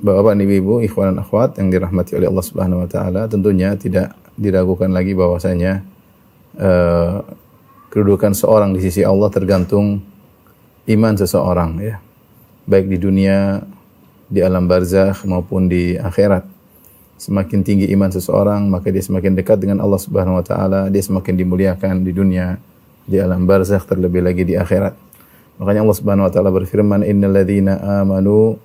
Bapak-bapak, ibu-ibu, ikhwan dan akhwat yang dirahmati oleh Allah Subhanahu wa taala, tentunya tidak diragukan lagi bahwasanya kedudukan seorang di sisi Allah tergantung iman seseorang, ya. Baik di dunia, di alam barzakh maupun di akhirat. Semakin tinggi iman seseorang, maka dia semakin dekat dengan Allah Subhanahu wa taala, dia semakin dimuliakan di dunia, di alam barzakh, terlebih lagi di akhirat. Makanya Allah Subhanahu wa taala berfirman, "Innal ladzina amanu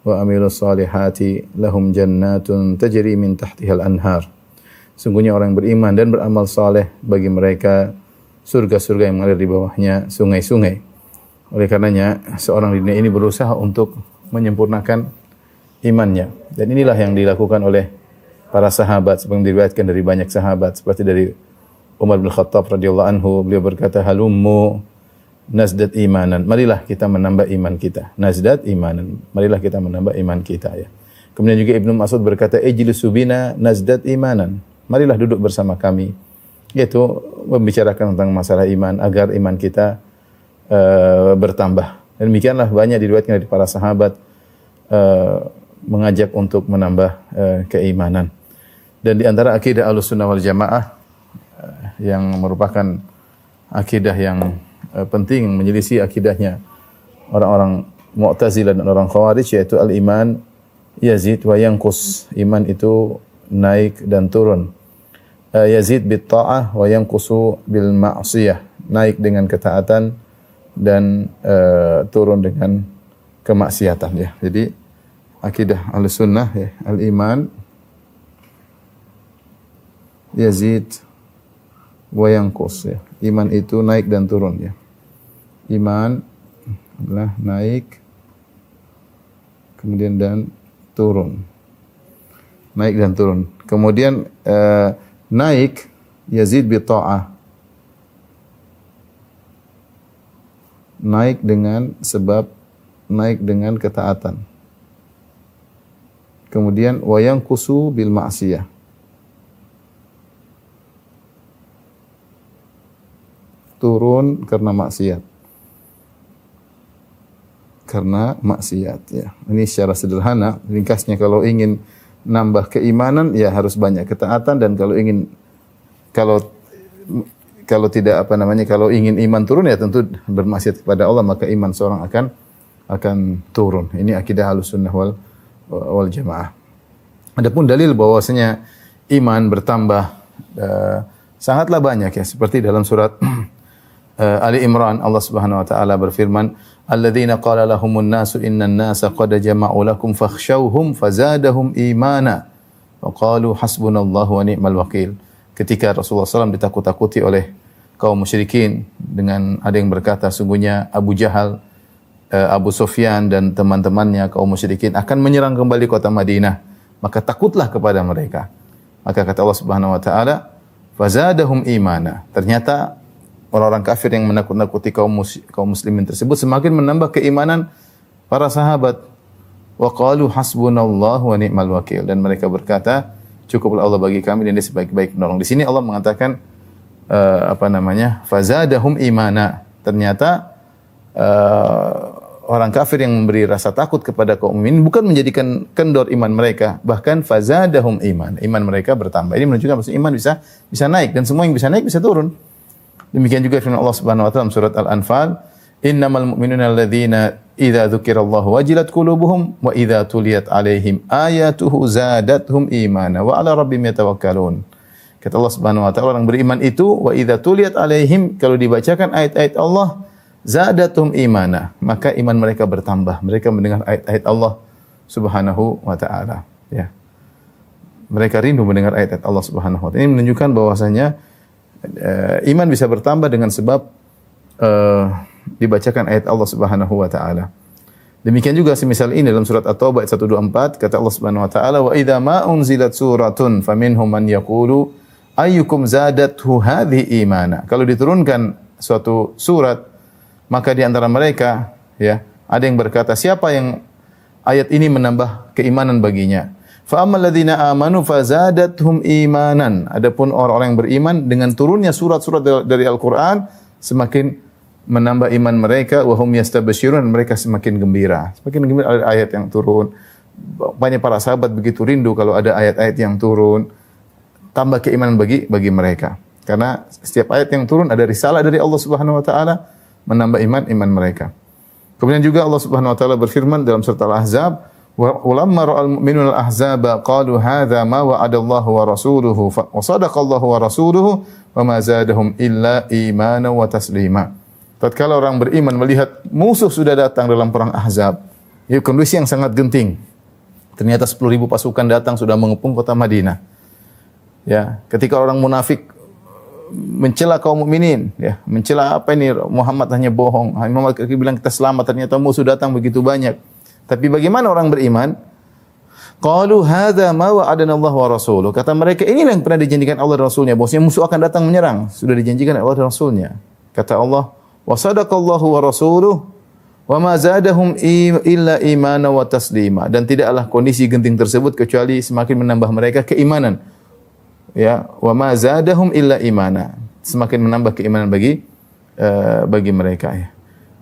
wa amilus solihati lahum jannatun tajri min tahtihal anhar." Sungguhnya orang yang beriman dan beramal saleh, bagi mereka surga-surga yang mengalir di bawahnya sungai-sungai. Oleh karenanya seorang di dunia ini berusaha untuk menyempurnakan imannya, dan inilah yang dilakukan oleh para sahabat seperti diriwayatkan dari banyak sahabat, seperti dari Umar bin Khattab radhiyallahu anhu, beliau berkata, "Halummu nazdad imanan." Marilah kita menambah iman kita. Nazdad imanan. Marilah kita menambah iman kita, ya. Kemudian juga Ibnu Mas'ud berkata, "Ijlisu bina nazdad imanan." Marilah duduk bersama kami. Yaitu membicarakan tentang masalah iman agar iman kita bertambah. Dan demikianlah banyak diriwayatkan dari para sahabat mengajak untuk menambah keimanan. Dan di antara akidah Ahlussunnah wal Jamaah yang merupakan akidah yang penting, menyelisih akidahnya orang-orang Mu'tazilah dan orang Khawarij, yaitu al-iman yazid wa yanqus. Iman itu naik dan turun. Yazid bit ta'ah wa yanqusu bil ma'siyah. Naik dengan ketaatan dan turun dengan kemaksiatan, ya. Jadi akidah Ahlussunnah, ya, al-iman yazid wa yanqus, ya. Iman itu naik dan turun, ya. Iman adalah naik kemudian dan turun. Naik dan turun. Kemudian naik yazid bi ta'ah. Naik dengan sebab naik dengan ketaatan. Kemudian wa yanqusu bil ma'siyah. Turun karena maksiat. Karena maksiat, ya. Ini secara sederhana, ringkasnya kalau ingin nambah keimanan, ya harus banyak ketaatan, dan kalau ingin iman turun, ya tentu bermaksiat kepada Allah, maka iman seorang akan turun. Ini akidah Ahlussunnah wal Jamaah. Adapun dalil bahwasanya iman bertambah sangatlah banyak, ya, seperti dalam surat Ali Imran, Allah Subhanahu wa taala berfirman, "Alladzina qala lahumun nasu innan nasa qad jama'u lakum fakhshawhum fazadahum imana wa qalu hasbunallahu wa ni'mal wakil." Ketika Rasulullah SAW ditakut-takuti oleh kaum musyrikin dengan ada yang berkata, sungguhnya Abu Jahal, Abu Sufyan dan teman-temannya kaum musyrikin akan menyerang kembali kota Madinah, maka takutlah kepada mereka. Maka kata Allah Subhanahu wa taala, fazadahum imana. Ternyata orang-orang kafir yang menakut-nakuti kaum muslimin tersebut semakin menambah keimanan para sahabat. Wa qalu hasbunallahu wa ni'mal wakil. Dan mereka berkata, cukuplah Allah bagi kami dan dia sebaik-baik penolong. Di sini Allah mengatakan fazadahum imana. Ternyata orang kafir yang memberi rasa takut kepada kaum mukminin bukan menjadikan kendor iman mereka, bahkan fazadahum iman. Iman mereka bertambah. Ini menunjukkan bahwa iman bisa naik, dan semua yang bisa naik bisa turun. Demikian juga firman Allah Subhanahu wa taala dalam surat Al-Anfal, "Innamal mu'minuna alladzina idza dzukirallahu wajilat qulubuhum wa idza tuliyat 'alaihim ayatuhu zadatuhum imana wa 'ala rabbihim yatawakkalun." Kata Allah Subhanahu wa taala, orang beriman itu wa idza tuliyat 'alaihim, kalau dibacakan ayat-ayat Allah, zadatuhum imana, maka iman mereka bertambah. Mereka mendengar ayat-ayat Allah Subhanahu wa taala, ya. Mereka rindu mendengar ayat-ayat Allah Subhanahu wa taala. Ini menunjukkan bahwasanya iman bisa bertambah dengan sebab dibacakan ayat Allah Subhanahu wa taala. Demikian juga semisal ini dalam surat At-Taubah ayat 124, kata Allah Subhanahu wa taala, "Wa idza ma unzilat suratun faminhum man yaqulu ayyukum zadathu hadhihi imana." Kalau diturunkan suatu surat, maka di antara mereka, ya, ada yang berkata, siapa yang ayat ini menambah keimanan baginya? Fa ammal ladzina amanu fazadathum imanan. Adapun orang-orang yang beriman dengan turunnya surat-surat dari Al-Qur'an semakin menambah iman mereka, wa hum yastabsyirun, mereka semakin gembira. Semakin gembira ayat yang turun. banyak para sahabat begitu rindu kalau ada ayat-ayat yang turun, tambah keimanan bagi mereka. Karena setiap ayat yang turun ada risalah dari Allah Subhanahu wa taala menambah iman mereka. Kemudian juga Allah Subhanahu wa taala berfirman dalam surat Al-Ahzab, "Wa lamma ra'al mu'minuna al-ahzaba qalu hadza ma wa'adallahu wa rasuluhu wa sadaqallahu wa rasuluhu wa ma zadahum illa imanan wa taslima." Tatkala orang beriman melihat musuh sudah datang dalam perang Ahzab, itu kondisi yang sangat genting. Ternyata 10.000 pasukan datang sudah mengepung kota Madinah. Ya, ketika orang munafik mencela kaum mukminin, ya, mencela apa ini Muhammad hanya bohong. Muhammad bilang kita selamat, ternyata musuh datang begitu banyak. Tapi bagaimana orang beriman? Qalu hadza ma wa'adana Allah wa rasuluh. Kata mereka, inilah yang pernah dijanjikan Allah dan Rasulnya. Bahwasanya musuh akan datang menyerang. Sudah dijanjikan Allah dan Rasulnya. Kata Allah, wa sadaqallahu wa rasuluh wa ma zadahum illa imana wa taslima. Dan tidaklah kondisi genting tersebut kecuali semakin menambah mereka keimanan. Ya, wa ma zadahum illa imana. Semakin menambah keimanan bagi mereka, ya.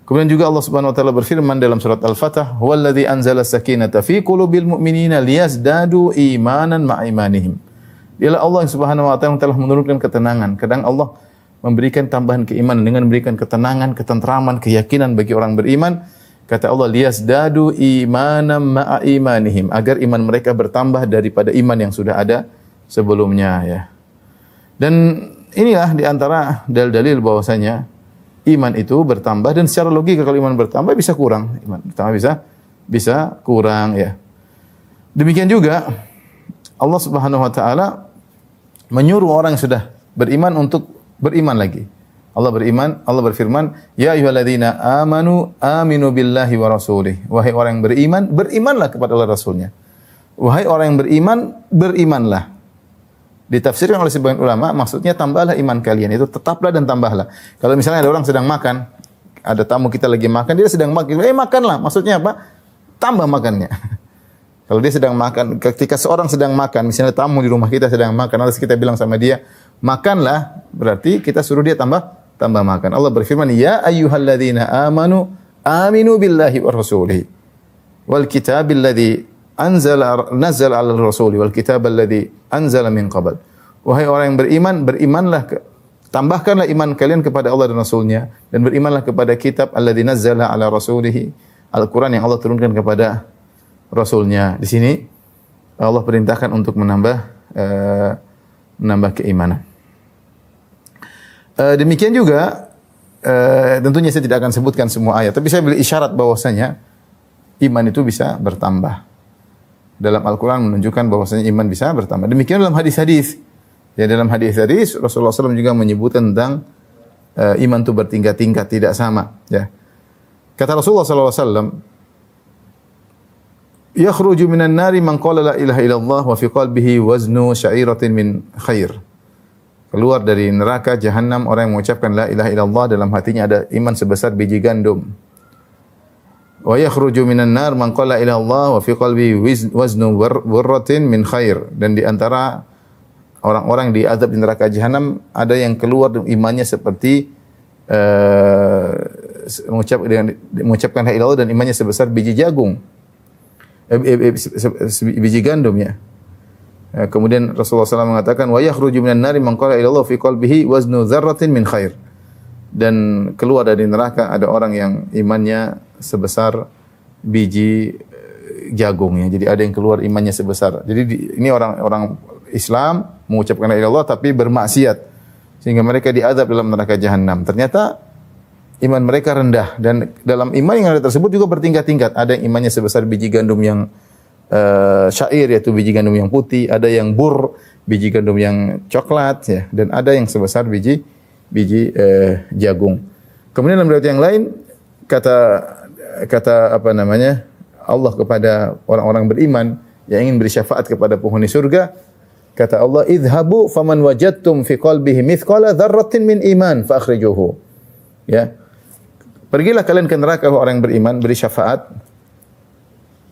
Kemudian juga Allah Subhanahu wa taala berfirman dalam surat Al-Fatah, "Huwallazi anzala sakinata fi qulubil mu'minina liyazdadu imanan ma'a imanihim." Dialah Allah yang Subhanahu wa taala telah menurunkan ketenangan. Kadang Allah memberikan tambahan keimanan dengan memberikan ketenangan, ketentraman, keyakinan bagi orang beriman. Kata Allah, liyazdadu imanan ma'a imanihim, agar iman mereka bertambah daripada iman yang sudah ada sebelumnya, ya. Dan inilah di antara dalil-dalil bahwasanya iman itu bertambah, dan secara logika kalau iman bertambah bisa kurang, iman bertambah bisa kurang, ya. Demikian juga Allah Subhanahu wa taala menyuruh orang yang sudah beriman untuk beriman lagi. Allah berfirman, "Ya ayyuhalladzina amanu aminu billahi wa rasulih." Wahai orang yang beriman, berimanlah kepada Allah Rasulnya. Wahai orang yang beriman, berimanlah. Ditafsirkan oleh sebagian ulama, maksudnya tambahlah iman kalian, itu tetaplah dan tambahlah. Kalau misalnya ada orang sedang makan, ada tamu kita lagi makan, dia sedang makan, makanlah. Maksudnya apa? Tambah makannya. Kalau dia sedang makan, ketika seorang sedang makan, misalnya tamu di rumah kita sedang makan, lalu kita bilang sama dia, makanlah, berarti kita suruh dia tambah makan. Allah berfirman, "Ya ayyuhalladzina amanu aminu billahi wa rasulihi wal kitabil ladzi nazzala 'ala rasuli wal kitab alladzi anzala min qabl." Wahai orang yang beriman, berimanlah, tambahkanlah iman kalian kepada Allah dan Rasulnya, dan berimanlah kepada kitab alladzi nazzala 'ala rasulihi, Al-Qur'an yang Allah turunkan kepada Rasulnya. Di sini Allah perintahkan untuk menambah keimanan. Demikian juga tentunya saya tidak akan sebutkan semua ayat, tapi saya beri isyarat bahwasanya iman itu bisa bertambah. Dalam Al-Quran menunjukkan bahwasanya iman bisa bertambah. Demikian dalam hadis-hadis. Ya, dalam hadis-hadis Rasulullah SAW juga menyebutkan tentang iman itu bertingkat-tingkat, tidak sama. Ya. Kata Rasulullah SAW, "Yakhruju minan nari man qala la ilaha illallah wa fi qalbihi waznu sya'iratin min khair." Keluar dari neraka jahanam orang yang mengucapkan la ilaha illallah, dalam hatinya ada iman sebesar biji gandum. Wa yakhruju minan nar man qala ila Allah wa fi qalbi waznu burratin min khair. Dan di antara orang-orang di azab di neraka jahanam ada yang keluar imannya seperti mengucapkan la ilaha illallah dan imannya sebesar biji jagung. Biji gandum, ya. Kemudian Rasulullah SAW mengatakan, wa yakhruju minan nar man qala ila Allah fi qalbihi waznu dzarratin min khair. Dan keluar dari neraka ada orang yang imannya sebesar biji jagung, ya. Jadi ada yang keluar imannya sebesar. Jadi ini orang Islam mengucapkan la ilaha illallah tapi bermaksiat sehingga mereka diazab dalam neraka jahanam. Ternyata iman mereka rendah, dan dalam iman yang ada tersebut juga bertingkat-tingkat. Ada yang imannya sebesar biji gandum yang syair, yaitu biji gandum yang putih, ada yang bur, biji gandum yang coklat, ya, dan ada yang sebesar biji jagung. Kemudian dalam riwayat yang lain kata Allah kepada orang-orang beriman yang ingin beri syafaat kepada penghuni surga, kata Allah, "Idhabu faman wajadtum fi qalbihi mithqala dzarratin min iman fa akhrijuhu." Ya. Pergilah kalian ke neraka orang yang beriman, beri syafaat.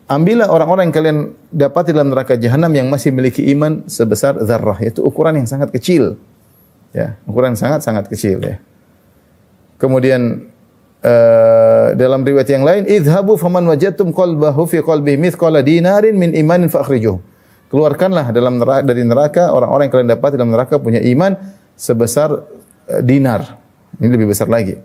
Ambillah orang-orang yang kalian dapati dalam neraka jahanam yang masih memiliki iman sebesar zarrah, yaitu ukuran yang sangat kecil. Ya, ukuran sangat-sangat kecil, ya. Kemudian dalam riwayat yang lain, idhabu faman wajadtum qalbahu fi qalbihi mithqala dinarin min imanin fa akhrijuh. Keluarkanlah dari neraka orang-orang yang kalian dapat dalam neraka punya iman sebesar dinar. Ini lebih besar lagi.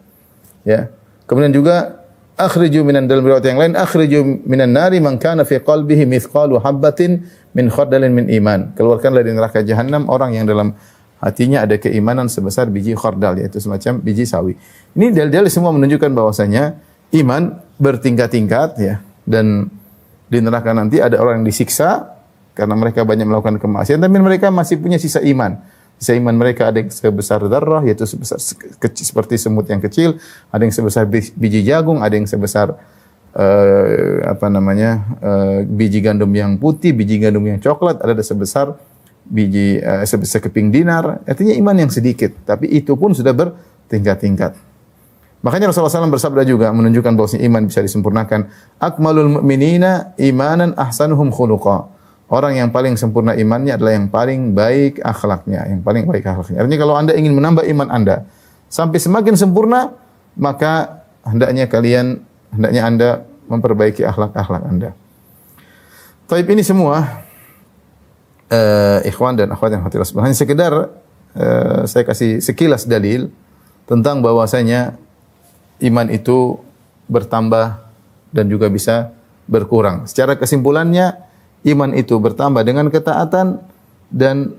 Ya. Kemudian juga akhriju minan, dalam riwayat yang lain, akhriju minan nari man kana fi qalbihi mithqalu habatin min khardalin min iman. Keluarkanlah dari neraka jahanam orang yang dalam hatinya ada keimanan sebesar biji khardal, yaitu semacam biji sawi. Ini dalil-dalil semua menunjukkan bahwasanya iman bertingkat-tingkat ya, dan di neraka nanti ada orang yang disiksa karena mereka banyak melakukan kemaksiatan, tapi mereka masih punya sisa iman. Sisa iman mereka ada yang sebesar darah, yaitu sebesar seperti semut yang kecil, ada yang sebesar biji jagung, ada yang sebesar biji gandum yang putih, biji gandum yang coklat, ada sebesar biji sebesar keping dinar. Artinya iman yang sedikit, tapi itu pun sudah bertingkat-tingkat. Makanya Rasulullah SAW bersabda juga menunjukkan bahwa iman bisa disempurnakan. Akmalul mu'minina imanan ahsanuhum khuluqa. Orang yang paling sempurna imannya adalah yang paling baik akhlaknya, yang paling baik akhlaknya. Artinya kalau Anda ingin menambah iman Anda sampai semakin sempurna, maka hendaknya Anda memperbaiki akhlak-akhlak Anda. Taib, ini semua ikhwan dan akhwat yang hadirin sekalian, hanya sekedar saya kasih sekilas dalil tentang bahwasanya iman itu bertambah dan juga bisa berkurang. Secara kesimpulannya, iman itu bertambah dengan ketaatan dan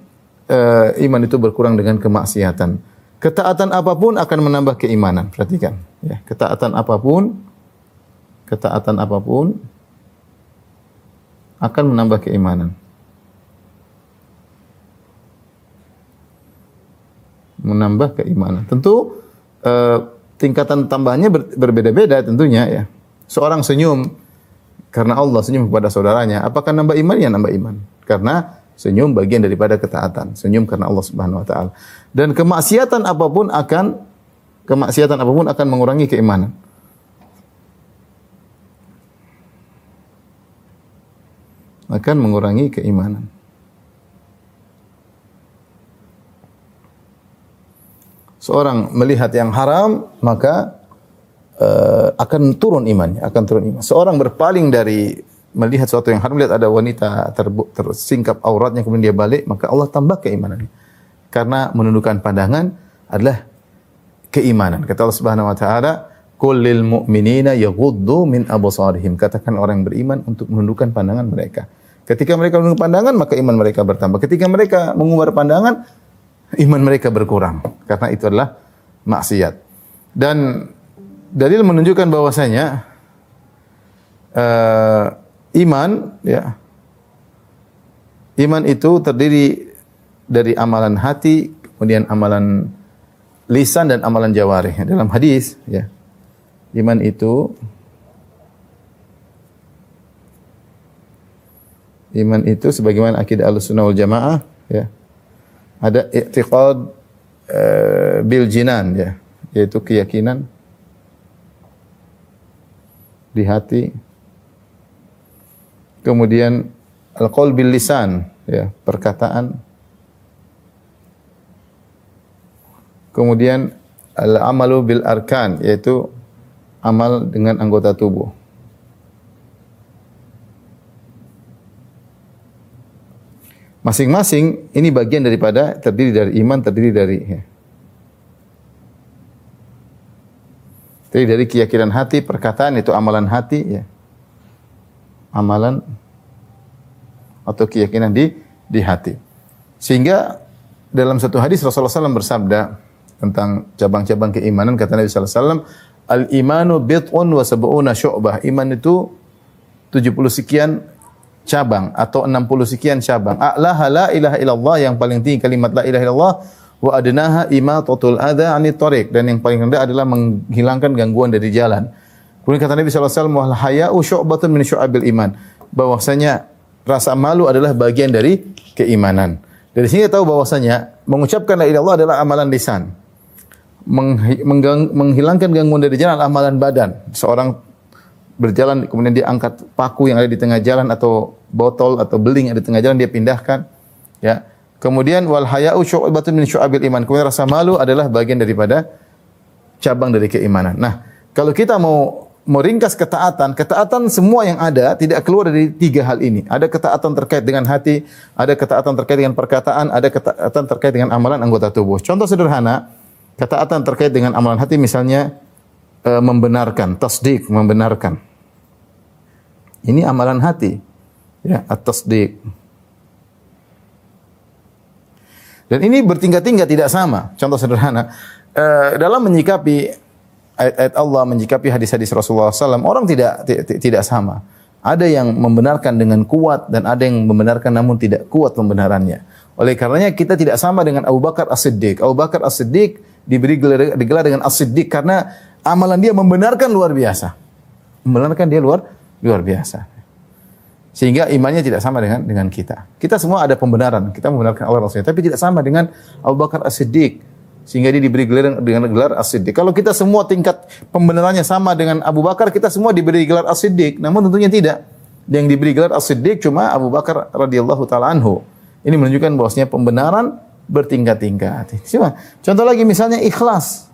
iman itu berkurang dengan kemaksiatan. Ketaatan apapun akan menambah keimanan. Perhatikan, ya, ketaatan apapun akan menambah keimanan. Menambah keimanan. Tentu tingkatan tambahnya berbeda-beda tentunya ya. Seorang senyum karena Allah, senyum kepada saudaranya, apakah nambah iman? Ya nambah iman. Karena senyum bagian daripada ketaatan. Senyum karena Allah Subhanahu wa taala. Dan kemaksiatan apapun akan mengurangi keimanan. Akan mengurangi keimanan. Seorang melihat yang haram, maka akan turun imannya, Seorang berpaling dari melihat sesuatu yang haram, lihat ada wanita tersingkap auratnya, kemudian dia balik, maka Allah tambah keimanannya. Karena menundukkan pandangan adalah keimanan. Kata Allah Subhanahu wa taala, "Qul lil mu'minina yaghuddu min absarihim." Katakan orang yang beriman untuk menundukkan pandangan mereka. Ketika mereka menundukkan pandangan, maka iman mereka bertambah. Ketika mereka mengumbar pandangan, iman mereka berkurang. Karena itu adalah maksiat. Dan dalil menunjukkan bahwasanya iman itu terdiri dari amalan hati, kemudian amalan lisan dan amalan jawarih. Dalam hadis, ya, iman itu sebagaimana akidah Ahlussunnah wal Jamaah, ya, ada i'tiqad bil jinan, ya, yaitu keyakinan di hati. Kemudian al-qaul bil lisan, ya, perkataan. Kemudian al-amalu bil arkan, yaitu amal dengan anggota tubuh. Masing-masing ini bagian daripada terdiri dari iman, terdiri dari keyakinan hati, perkataan itu amalan hati, ya. Amalan atau keyakinan di hati. Sehingga dalam satu hadis Rasulullah SAW bersabda tentang cabang-cabang keimanan, kata Nabi SAW, al-imanu bid'un wa sab'una syu'bah. Iman itu 70 sekian cabang atau 60 sekian cabang. A'laha la ilaha illallah, yang paling tinggi kalimat la ilaha illallah, wa adnaha imatatul adza 'anit thariq, dan yang paling rendah adalah menghilangkan gangguan dari jalan. Kemudian kata Nabi sallallahu alaihi wasallam, wal haya'u syu'batun min syu'abil iman, bahwasanya rasa malu adalah bagian dari keimanan. Dari sini kita tahu bahwasanya mengucapkan la ilaha illallah adalah amalan lisan. Menghilangkan gangguan dari jalan adalah amalan badan. Seorang berjalan kemudian dia angkat paku yang ada di tengah jalan atau botol atau beling yang ada di tengah jalan, dia pindahkan, ya. Kemudian wal haya'u syu'batun min syu'abil iman. Kemudian rasa malu adalah bagian daripada cabang dari keimanan. Nah, Kalau kita mau meringkas ketaatan, ketaatan semua yang ada tidak keluar dari tiga hal ini. Ada ketaatan terkait dengan hati, ada ketaatan terkait dengan perkataan, ada ketaatan terkait dengan amalan anggota tubuh. Contoh sederhana, ketaatan terkait dengan amalan hati misalnya membenarkan, tasdik, membenarkan. Ini amalan hati. Ya, at-tasdik. Dan ini bertingkat-tingkat tidak sama. Contoh sederhana, dalam menyikapi ayat-ayat Allah, menyikapi hadis-hadis Rasulullah SAW, orang tidak sama. Ada yang membenarkan dengan kuat dan ada yang membenarkan namun tidak kuat pembenarannya. Oleh karenanya kita tidak sama dengan Abu Bakar As-Siddiq. Abu Bakar As-Siddiq digelar dengan As-Siddiq karena amalan dia membenarkan luar biasa. Membenarkan dia luar biasa. Sehingga imannya tidak sama dengan kita. Kita semua ada pembenaran. Kita membenarkan Allah Rasulnya. Tapi tidak sama dengan Abu Bakar As-Siddiq. Sehingga dia diberi gelar dengan gelar As-Siddiq. Kalau kita semua tingkat pembenarannya sama dengan Abu Bakar, kita semua diberi gelar As-Siddiq. Namun tentunya tidak. Yang diberi gelar As-Siddiq cuma Abu Bakar radhiyallahu taala anhu. Ini menunjukkan bahwasanya pembenaran bertingkat-tingkat. Contoh lagi misalnya ikhlas.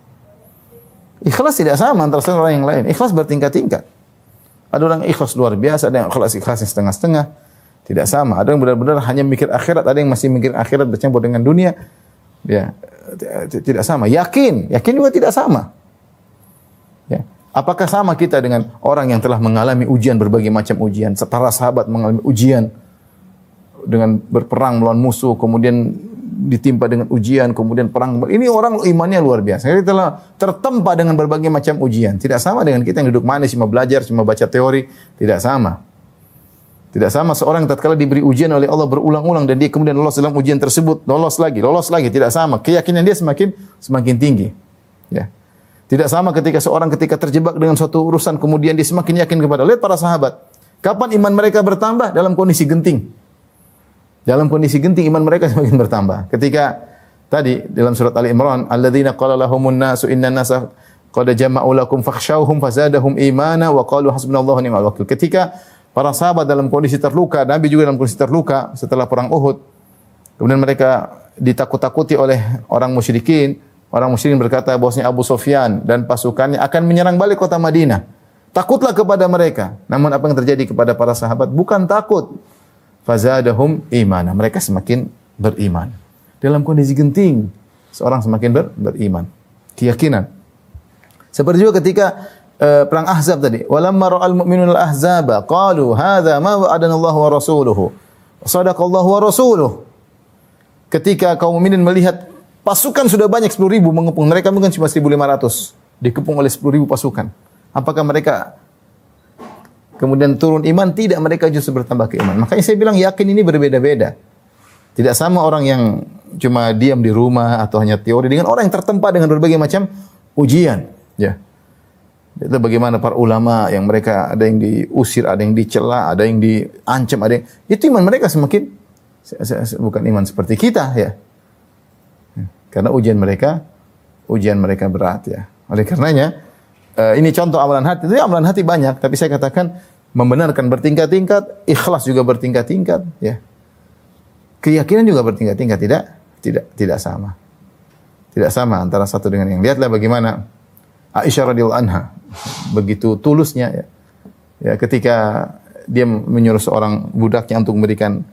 Ikhlas tidak sama antara satu orang yang lain. Ikhlas bertingkat-tingkat. Ada orang ikhlas luar biasa, ada yang ikhlas yang setengah-setengah. Tidak sama. Ada yang benar-benar hanya mikir akhirat, ada yang masih mikir akhirat bercampur dengan dunia. Ya, tidak sama. Yakin juga tidak sama. Ya. Apakah sama kita dengan orang yang telah mengalami ujian, berbagai macam ujian? Para sahabat mengalami ujian dengan berperang melawan musuh, kemudian ditimpa dengan ujian, kemudian perang. Ini orang imannya luar biasa. Dia telah tertempa dengan berbagai macam ujian. Tidak sama dengan kita yang duduk manis, cuma belajar, cuma baca teori. Tidak sama. Tidak sama seorang tatkala diberi ujian oleh Allah berulang-ulang dan dia kemudian lolos dalam ujian tersebut, lolos lagi, tidak sama. Keyakinan dia semakin tinggi. Ya. Tidak sama ketika terjebak dengan suatu urusan kemudian dia semakin yakin kepada. Lihat para sahabat. Kapan iman mereka bertambah? Dalam kondisi genting. Dalam kondisi genting iman mereka semakin bertambah. Ketika tadi dalam surat Ali Imran, alladzina qala lahumun nasu innan nasa qad jama'u lakum fakhshawhum fazadahum imana wa qalu hasbunallahu wa ni'mal wakil. Ketika para sahabat dalam kondisi terluka, Nabi juga dalam kondisi terluka setelah perang Uhud. Kemudian mereka ditakut-takuti oleh orang musyrikin. Orang musyrikin berkata bahwasanya Abu Sufyan dan pasukannya akan menyerang balik kota Madinah. Takutlah kepada mereka. Namun apa yang terjadi kepada para sahabat? Bukan takut. Fazadahum imana. Mereka semakin beriman. Dalam kondisi genting, seorang semakin beriman. Keyakinan. Seperti juga ketika perang Ahzab tadi. Walamma ra'al mu'minuna al-ahzaba qalu hadza ma wa'adana Allah wa rasuluhu. Shadaqallahu wa rasuluhu. Ketika kaum mukminin melihat pasukan sudah banyak 10.000 mengepung, mereka mungkin cuma 1.500 dikepung oleh 10.000 pasukan. Apakah mereka kemudian turun iman? Tidak, mereka justru bertambah keiman. Makanya saya bilang yakin ini berbeda-beda. Tidak sama orang yang cuma diam di rumah atau hanya teori dengan orang yang tertempa dengan berbagai macam ujian. Ya. Itu bagaimana para ulama yang mereka ada yang diusir, ada yang dicela, ada yang diancam, itu iman mereka semakin bukan iman seperti kita ya. Karena ujian mereka berat ya. Oleh karenanya ini contoh amalan hati. Itu amalan hati banyak, tapi saya katakan membenarkan bertingkat-tingkat, ikhlas juga bertingkat-tingkat ya. Keyakinan juga bertingkat-tingkat, tidak sama. Tidak sama antara satu dengan yang. Lihatlah bagaimana Aisyah radhiyallahu anha begitu tulusnya ya. Ya, ketika dia menyuruh seorang budaknya untuk memberikan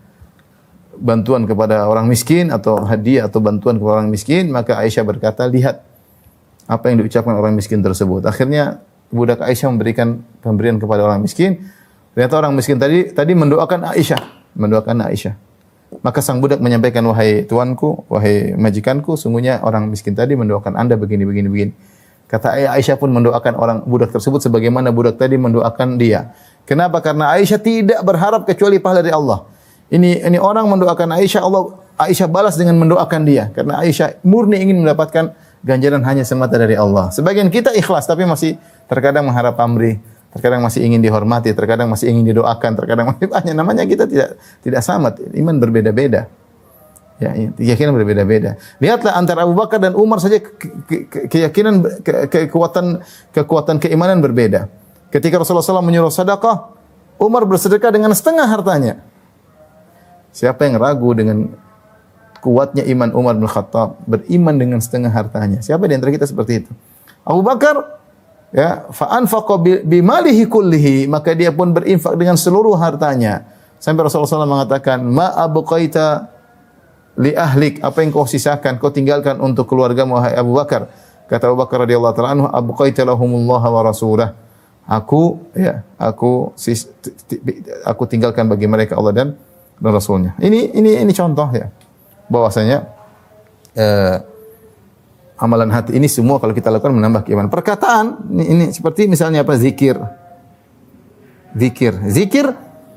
bantuan kepada orang miskin atau hadiah atau bantuan kepada orang miskin, maka Aisyah berkata, lihat apa yang diucapkan orang miskin tersebut. Akhirnya budak Aisyah memberikan pemberian kepada orang miskin. Ternyata orang miskin tadi mendoakan Aisyah. Maka sang budak menyampaikan, wahai tuanku, wahai majikanku, sungguhnya orang miskin tadi mendoakan Anda begini. Kata Aisyah pun mendoakan orang budak tersebut sebagaimana budak tadi mendoakan dia. Kenapa? Karena Aisyah tidak berharap kecuali pahala dari Allah. Ini orang mendoakan Aisyah, Aisyah balas dengan mendoakan dia. Karena Aisyah murni ingin mendapatkan ganjaran hanya semata dari Allah. Sebagian kita ikhlas tapi masih terkadang mengharap pamrih, terkadang masih ingin dihormati, terkadang masih ingin didoakan, terkadang masih banyak. Namanya kita tidak sama. Iman berbeda-beda. Ya, keyakinan berbeda-beda. Lihatlah antara Abu Bakar dan Umar saja keyakinan kekuatan keimanan berbeda. Ketika Rasulullah SAW menyuruh sedekah, Umar bersedekah dengan setengah hartanya. Siapa yang ragu dengan kuatnya iman Umar bin Khattab, beriman dengan setengah hartanya? Siapa di antara kita seperti itu? Abu Bakar Ya, fa anfaqa bimalihi kullihi, maka dia pun berinfak dengan seluruh hartanya. Sampai Rasulullah SAW mengatakan, ma abqaita li ahlik, apa yang kau sisakan, kau tinggalkan untuk keluargamu wahai Abu Bakar. Kata Abu Bakar radhiyallahu ta'ala anhu, abqaita lahumullah wa rasulah. Aku tinggalkan bagi mereka Allah dan Rasulnya. Ini contoh ya, bahwasanya amalan hati ini semua kalau kita lakukan menambah keimanan. Perkataan ini seperti misalnya apa? Zikir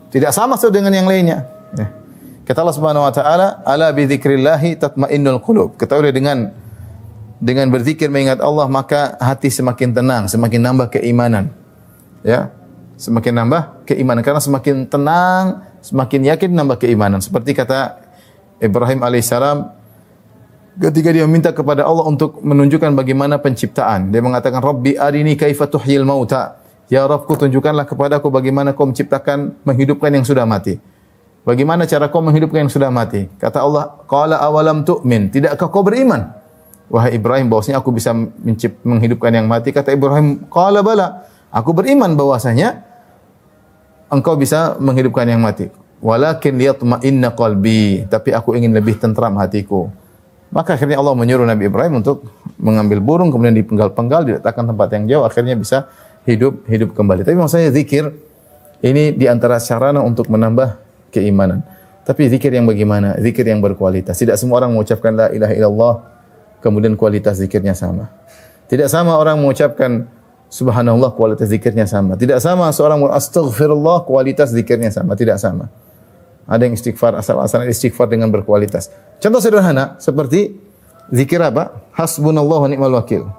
tidak sama dengan yang lainnya. Ya. Kata Allah Subhanahu wa taala, "Ala bi dzikrillahi tatmainnul qulub." Ketahui dengan berzikir mengingat Allah maka hati semakin tenang, semakin nambah keimanan. Ya. Semakin nambah keimanan karena semakin tenang, semakin yakin nambah keimanan. Seperti kata Ibrahim alaihissalam ketika dia minta kepada Allah untuk menunjukkan bagaimana penciptaan. Dia mengatakan, Rabbi arini kaifa tuhyil mauta. Ya Rabbku, tunjukkanlah kepadaku bagaimana kau menciptakan, menghidupkan yang sudah mati. Bagaimana cara kau menghidupkan yang sudah mati? Kata Allah, qala awalam tu'min. Tidakkah kau beriman? Wahai Ibrahim, bahwasanya aku bisa menghidupkan yang mati. Kata Ibrahim, qala bala. Aku beriman bahwasanya engkau bisa menghidupkan yang mati. Walakin liyatma'inna qalbi. Tapi aku ingin lebih tentram hatiku. Maka akhirnya Allah menyuruh Nabi Ibrahim untuk mengambil burung, kemudian dipenggal-penggal, diletakkan tempat yang jauh, akhirnya bisa hidup kembali. Tapi maksudnya zikir ini di antara sarana untuk menambah keimanan. Tapi zikir yang bagaimana? Zikir yang berkualitas. Tidak semua orang mengucapkan la ilaha illallah, kemudian kualitas zikirnya sama. Tidak sama orang mengucapkan subhanallah, kualitas zikirnya sama. Tidak sama seorang astaghfirullah, kualitas zikirnya sama. Tidak sama. Ada yang istighfar, asal-asalan istighfar dengan berkualitas. Contoh sederhana, seperti zikir apa? Hasbunallah wa ni'mal wakil.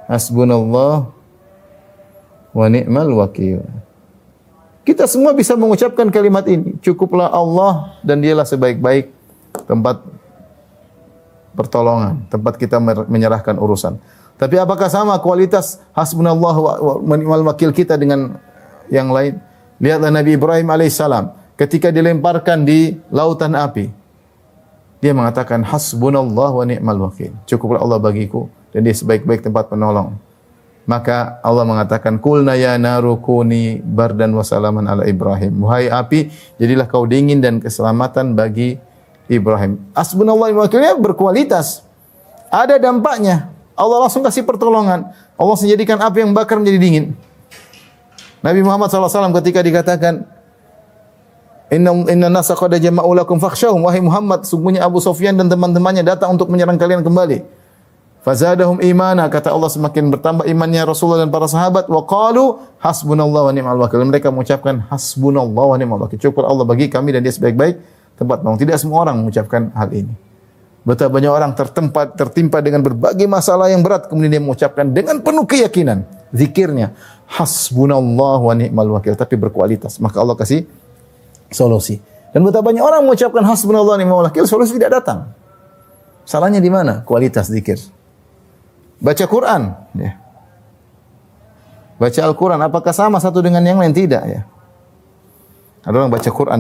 Hasbunallah wa ni'mal wakil. Kita semua bisa mengucapkan kalimat ini. Cukuplah Allah dan dialah sebaik-baik tempat pertolongan, tempat kita menyerahkan urusan. Tapi apakah sama kualitas hasbunallah wa ni'mal wakil kita dengan yang lain? Lihatlah Nabi Ibrahim alaihissalam. Ketika dilemparkan di lautan api, dia mengatakan hasbunallah wa ni'mal wakil. Cukuplah Allah bagiku dan dia sebaik-baik tempat penolong. Maka Allah mengatakan qulna ya naru kuni bardan wa salaman ala Ibrahim. Wahai api, jadilah kau dingin dan keselamatan bagi Ibrahim. Hasbunallah wa ni'mal wakilnya berkualitas. Ada dampaknya. Allah langsung kasih pertolongan. Allah menjadikan api yang bakar menjadi dingin. Nabi Muhammad SAW ketika dikatakan Inna nasa qad jama'u lakum fakhshawhum, wahai Muhammad, sungguhnya Abu Sufyan dan teman-temannya datang untuk menyerang kalian kembali. Fazadahum imana, kata Allah semakin bertambah imannya Rasulullah dan para sahabat. Wa qalu hasbunallah wa ni'mal wakil. Mereka mengucapkan hasbunallah wa ni'mal wakil. Cukup Allah bagi kami dan dia sebaik-baik tempat penolong. Tidak semua orang mengucapkan hal ini. Betapa banyak orang tertimpa dengan berbagai masalah yang berat, kemudian dia mengucapkan dengan penuh keyakinan zikirnya hasbunallah wa ni'mal wakil, tapi berkualitas. Maka Allah kasih solusi. Dan betapa banyak orang mengucapkan hasbunallah wa ni'mal wakil, solusi tidak datang. Salahnya di mana? Kualitas zikir. Baca Quran, ya. Baca Al-Quran, apakah sama satu dengan yang lain? Tidak, ya. Ada orang baca Quran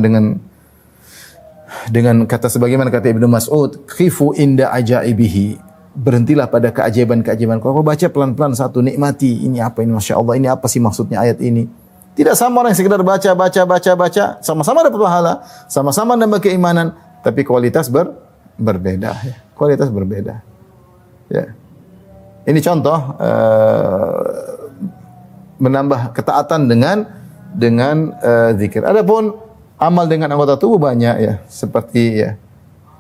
dengan kata sebagaimana kata Ibnu Mas'ud, khifu inda ajaibihi. Berhentilah pada keajaiban-keajaiban. Kalau baca pelan-pelan satu, nikmati. Ini apa ini? Masya Allah, ini apa sih maksudnya ayat ini? Tidak sama orang yang sekedar baca. Sama-sama dapat pahala, sama-sama nambah keimanan, tapi kualitas berbeda. Ya. Kualitas berbeda. Ya. Ini contoh menambah ketaatan dengan zikir. Adapun amal dengan anggota tubuh banyak ya, seperti ya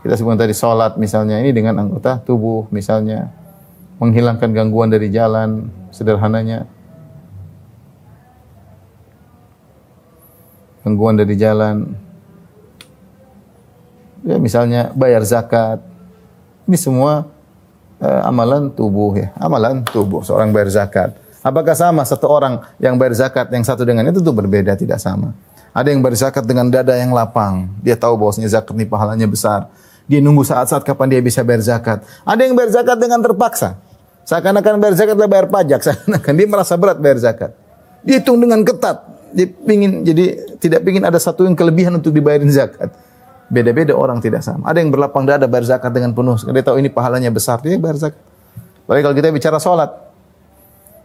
kita sebutkan tadi salat misalnya, ini dengan anggota tubuh misalnya menghilangkan gangguan dari jalan sederhananya. Gangguan dari jalan. Ya misalnya bayar zakat. Ini semua amalan tubuh ya, amalan tubuh seorang bayar zakat. Apakah sama satu orang yang bayar zakat yang satu dengan itu tuh berbeda, tidak sama. Ada yang bayar zakat dengan dada yang lapang. Dia tahu bahwasanya zakat ini pahalanya besar. Dia nunggu saat-saat kapan dia bisa bayar zakat. Ada yang bayar zakat dengan terpaksa. Seakan-akan bayar zakat adalah bayar pajak. Seakan-akan dia merasa berat bayar zakat. Dia hitung dengan ketat. Dia tidak pingin ada satu yang kelebihan untuk dibayarin zakat. Beda-beda orang, tidak sama. Ada yang berlapang dada bayar zakat dengan penuh. Dia tahu ini pahalanya besar, dia bayar zakat. Baik kalau kita bicara salat.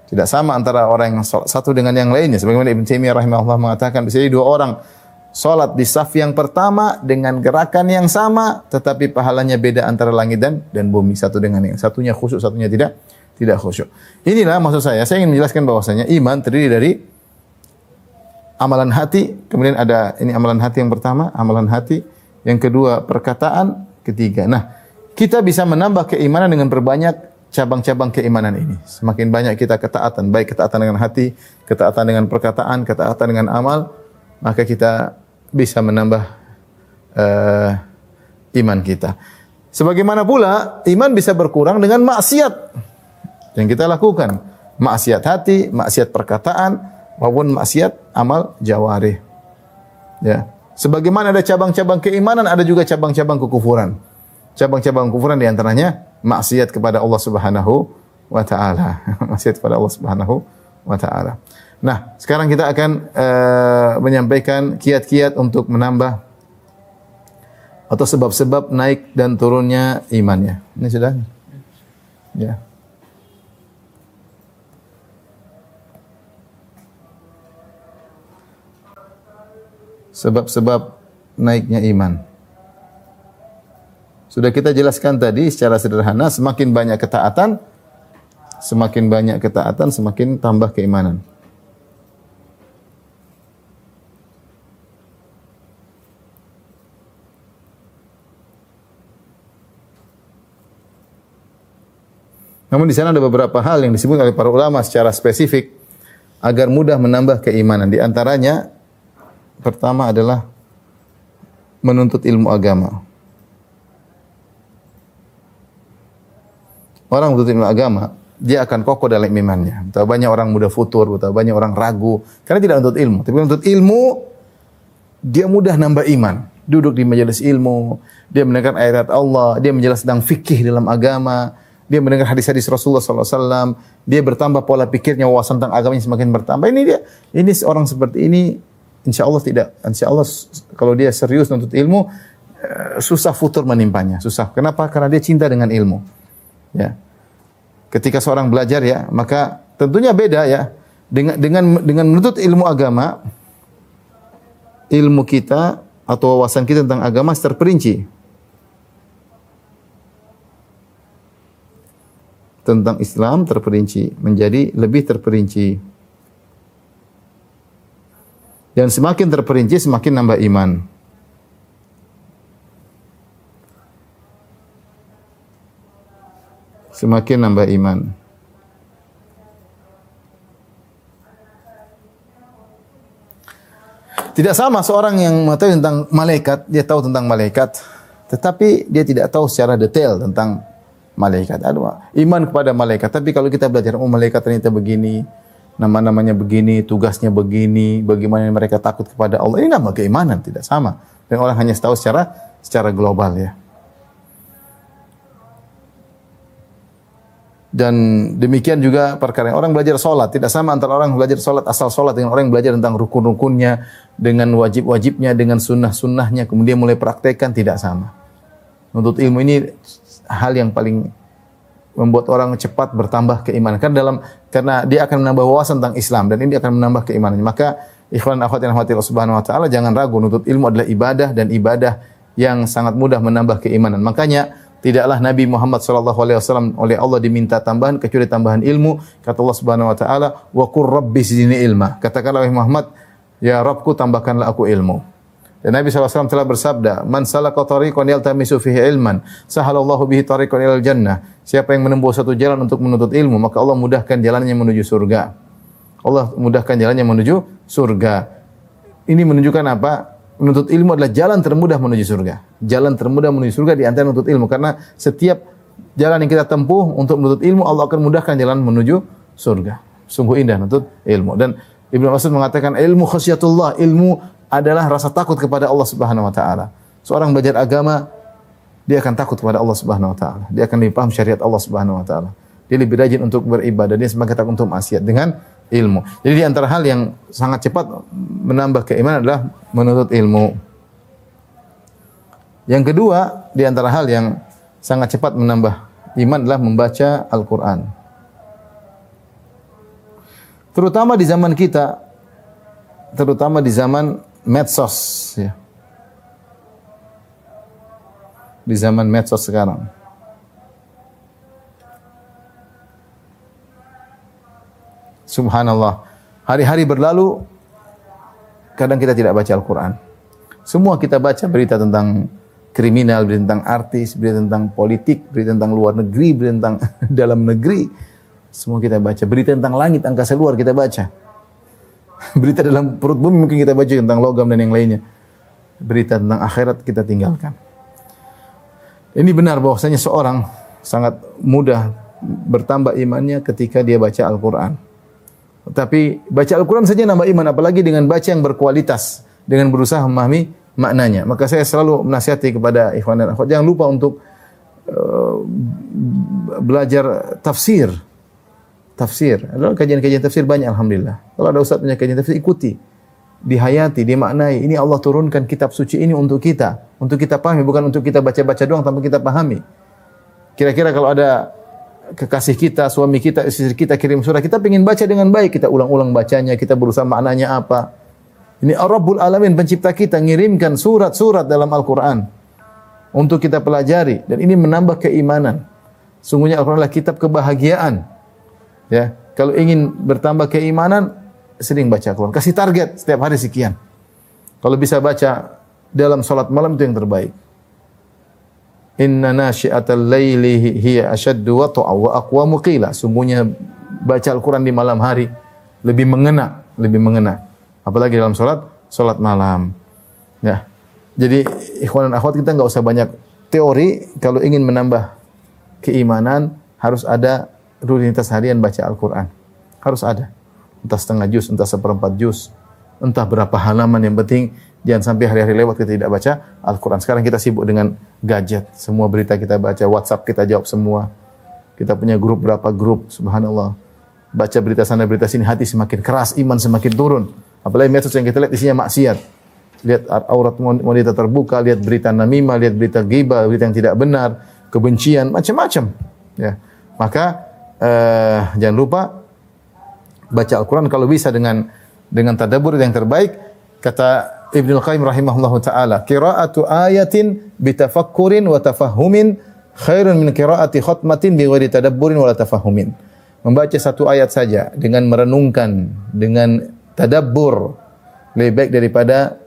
Tidak sama antara orang yang satu dengan yang lainnya. Sebagaimana Ibnu Taimiyah rahimahullah mengatakan, bisa jadi dua orang salat di saf yang pertama dengan gerakan yang sama, tetapi pahalanya beda antara langit dan bumi, satu dengan yang satunya khusyuk, satunya tidak khusyuk. Inilah maksud saya ingin menjelaskan bahwasanya iman terdiri dari amalan hati, kemudian ada ini amalan hati yang pertama, amalan hati, yang kedua perkataan, ketiga. Nah, kita bisa menambah keimanan dengan berbanyak cabang-cabang keimanan ini. Semakin banyak kita ketaatan, baik ketaatan dengan hati, ketaatan dengan perkataan, ketaatan dengan amal, maka kita bisa menambah iman kita. Sebagaimana pula iman bisa berkurang dengan maksiat yang kita lakukan. Maksiat hati, maksiat perkataan, maupun maksiat amal jawarih. Ya. Sebagaimana ada cabang-cabang keimanan, ada juga cabang-cabang kekufuran. Cabang-cabang kekufuran di antaranya maksiat kepada Allah Subhanahu wa taala. Maksiat kepada Allah Subhanahu wa taala. Nah, sekarang kita akan menyampaikan kiat-kiat untuk menambah atau sebab-sebab naik dan turunnya imannya. Ini sudah? Ya. Sebab-sebab naiknya iman. Sudah kita jelaskan tadi secara sederhana, semakin banyak ketaatan, semakin tambah keimanan. Namun di sana ada beberapa hal yang disebut oleh para ulama secara spesifik agar mudah menambah keimanan. Di antaranya pertama adalah menuntut ilmu agama. Orang menuntut ilmu agama, dia akan kokoh dalam imannya. Betapa banyak orang mudah futur, betapa banyak orang ragu karena tidak menuntut ilmu. Tapi menuntut ilmu, dia mudah nambah iman. Duduk di majelis ilmu, dia mendengar ayat Allah, dia menjelaskan tentang fikih dalam agama, dia mendengar hadis-hadis Rasulullah SAW, dia bertambah pola pikirnya, wawasan tentang agamanya semakin bertambah. Ini orang seperti ini, insya Allah kalau dia serius menuntut ilmu, susah futur menimpanya, susah. Kenapa? Karena dia cinta dengan ilmu. Ya. Ketika seorang belajar ya, maka tentunya beda ya dengan menuntut ilmu agama, ilmu kita atau wawasan kita tentang agama terperinci. Tentang Islam terperinci, menjadi lebih terperinci. Dan semakin terperinci semakin nambah iman. Semakin nambah iman. Tidak sama seorang yang mengetahui tentang malaikat, dia tahu tentang malaikat, tetapi dia tidak tahu secara detail tentang malaikat. Iman kepada malaikat, tapi kalau kita belajar, malaikat ternyata begini, nama-namanya begini, tugasnya begini, bagaimana mereka takut kepada Allah, ini nama keimanan, tidak sama. Dan orang hanya tahu secara global ya. Dan demikian juga perkara orang belajar salat, tidak sama antara orang belajar salat asal salat dengan orang yang belajar tentang rukun-rukunnya, dengan wajib-wajibnya, dengan sunnah-sunnahnya, kemudian mulai praktekkan, tidak sama. Menuntut ilmu ini hal yang paling membuat orang cepat bertambah keimanan. Karena dia akan menambah wawasan tentang Islam dan ini akan menambah keimanan. Maka ikhwan akhwat yang rahmati Allah Subhanahu wa taala, jangan ragu, menuntut ilmu adalah ibadah dan ibadah yang sangat mudah menambah keimanan. Makanya tidaklah Nabi Muhammad sallallahu alaihi wasallam oleh Allah diminta tambahan kecuali tambahan ilmu. Kata Allah Subhanahu wa taala, "Wa qur rabbi zidni ilma." Katakanlah wahai Muhammad, ya Rabbku tambahkanlah aku ilmu. Dan Nabi SAW telah bersabda, "Man salaka tariqan yaltamisu fihi ilman, sahalallahu bihi tariqan ilal jannah." Siapa yang menempuh satu jalan untuk menuntut ilmu, maka Allah mudahkan jalannya menuju surga. Allah mudahkan jalannya menuju surga. Ini menunjukkan apa? Menuntut ilmu adalah jalan termudah menuju surga. Jalan termudah menuju surga di antara menuntut ilmu, karena setiap jalan yang kita tempuh untuk menuntut ilmu, Allah akan mudahkan jalan menuju surga. Sungguh indah menuntut ilmu. Dan Ibnu Mas'ud mengatakan, ilmu khasyatullah, ilmu adalah rasa takut kepada Allah Subhanahu wa taala. Seorang belajar agama, dia akan takut kepada Allah Subhanahu wa taala. Dia akan lebih paham syariat Allah Subhanahu wa taala. Dia lebih rajin untuk beribadah, dia semakin takut untuk maksiat dengan ilmu. Jadi di antara hal yang sangat cepat menambah keimanan adalah menuntut ilmu. Yang kedua, di antara hal yang sangat cepat menambah iman adalah membaca Al-Qur'an. Terutama di zaman kita, terutama di zaman medsos, ya. Di zaman medsos sekarang. Subhanallah. Hari-hari berlalu, kadang kita tidak baca Al-Quran. Semua kita baca berita tentang kriminal, berita tentang artis, berita tentang politik, berita tentang luar negeri, berita tentang dalam negeri. Semua kita baca. Berita tentang langit, angkasa luar kita baca. Berita dalam perut bumi mungkin kita baca tentang logam dan yang lainnya. Berita tentang akhirat kita tinggalkan. Ini benar bahwasanya seorang sangat mudah bertambah imannya ketika dia baca Al-Quran. Tapi baca Al-Quran saja nambah iman, apalagi dengan baca yang berkualitas, dengan berusaha memahami maknanya. Maka saya selalu menasihati kepada ikhwan dan akhwat, jangan lupa untuk belajar tafsir. Tafsir. Ada kajian-kajian tafsir banyak, alhamdulillah. Kalau ada ustaz punya kajian tafsir, ikuti. Dihayati, dimaknai. Ini Allah turunkan kitab suci ini untuk kita pahami, bukan untuk kita baca-baca doang tanpa kita pahami. Kira-kira kalau ada kekasih kita, suami kita, istri kita kirim surah, kita ingin baca dengan baik, kita ulang-ulang bacanya, kita berusaha maknanya apa. Ini Rabbul Alamin, pencipta kita, ngirimkan surat-surat dalam Al-Quran untuk kita pelajari, dan ini menambah keimanan. Sungguhnya Al-Quran adalah kitab kebahagiaan. Ya, kalau ingin bertambah keimanan, sering baca Al-Quran. Kasih target setiap hari sekian. Kalau bisa baca dalam salat malam itu yang terbaik. Inna nasyi'atal laili hiya ashaddu wat'a wa aqwamu qila. Sungguhnya baca Al-Quran di malam hari lebih mengena, apalagi dalam salat malam. Ya. Jadi ikhwan dan akhwat, kita enggak usah banyak teori, kalau ingin menambah keimanan harus ada rutinitas harian baca Al-Quran. Harus ada. Entah setengah juz, entah seperempat juz, entah berapa halaman, yang penting jangan sampai hari-hari lewat kita tidak baca Al-Quran. Sekarang kita sibuk dengan gadget. Semua berita kita baca, WhatsApp kita jawab semua. Kita punya grup, berapa grup, subhanallah. Baca berita sana, berita sini, hati semakin keras, iman semakin turun. Apalagi medsos yang kita lihat isinya maksiat. Lihat aurat wanita terbuka, lihat berita namimah, lihat berita ghibah, berita yang tidak benar, kebencian, macam-macam. Ya. Maka jangan lupa baca Al-Quran kalau bisa dengan tadabbur yang terbaik. Kata Ibnu Qayyim rahimahullahu taala, qira'atu ayatin bitafakkurin wa tafahhumin khairun min qira'ati khatmatin bi ghairi tadabburin wa la tafahhumin. Membaca satu ayat saja dengan merenungkan, dengan tadabbur, lebih baik daripada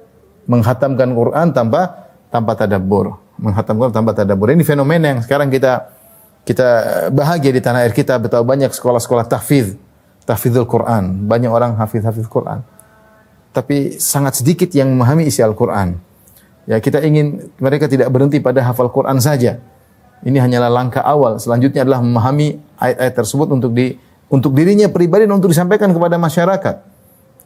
menghatamkan Quran tanpa tadabbur. Menghatamkan tanpa tadabbur. Ini fenomena yang sekarang kita bahagia di tanah air kita, betapa banyak sekolah-sekolah tahfidzul Quran. Banyak orang hafiz Quran. Tapi sangat sedikit yang memahami isi Al-Quran. Ya, kita ingin mereka tidak berhenti pada hafal Quran saja. Ini hanyalah langkah awal. Selanjutnya adalah memahami ayat-ayat tersebut untuk dirinya pribadi dan untuk disampaikan kepada masyarakat.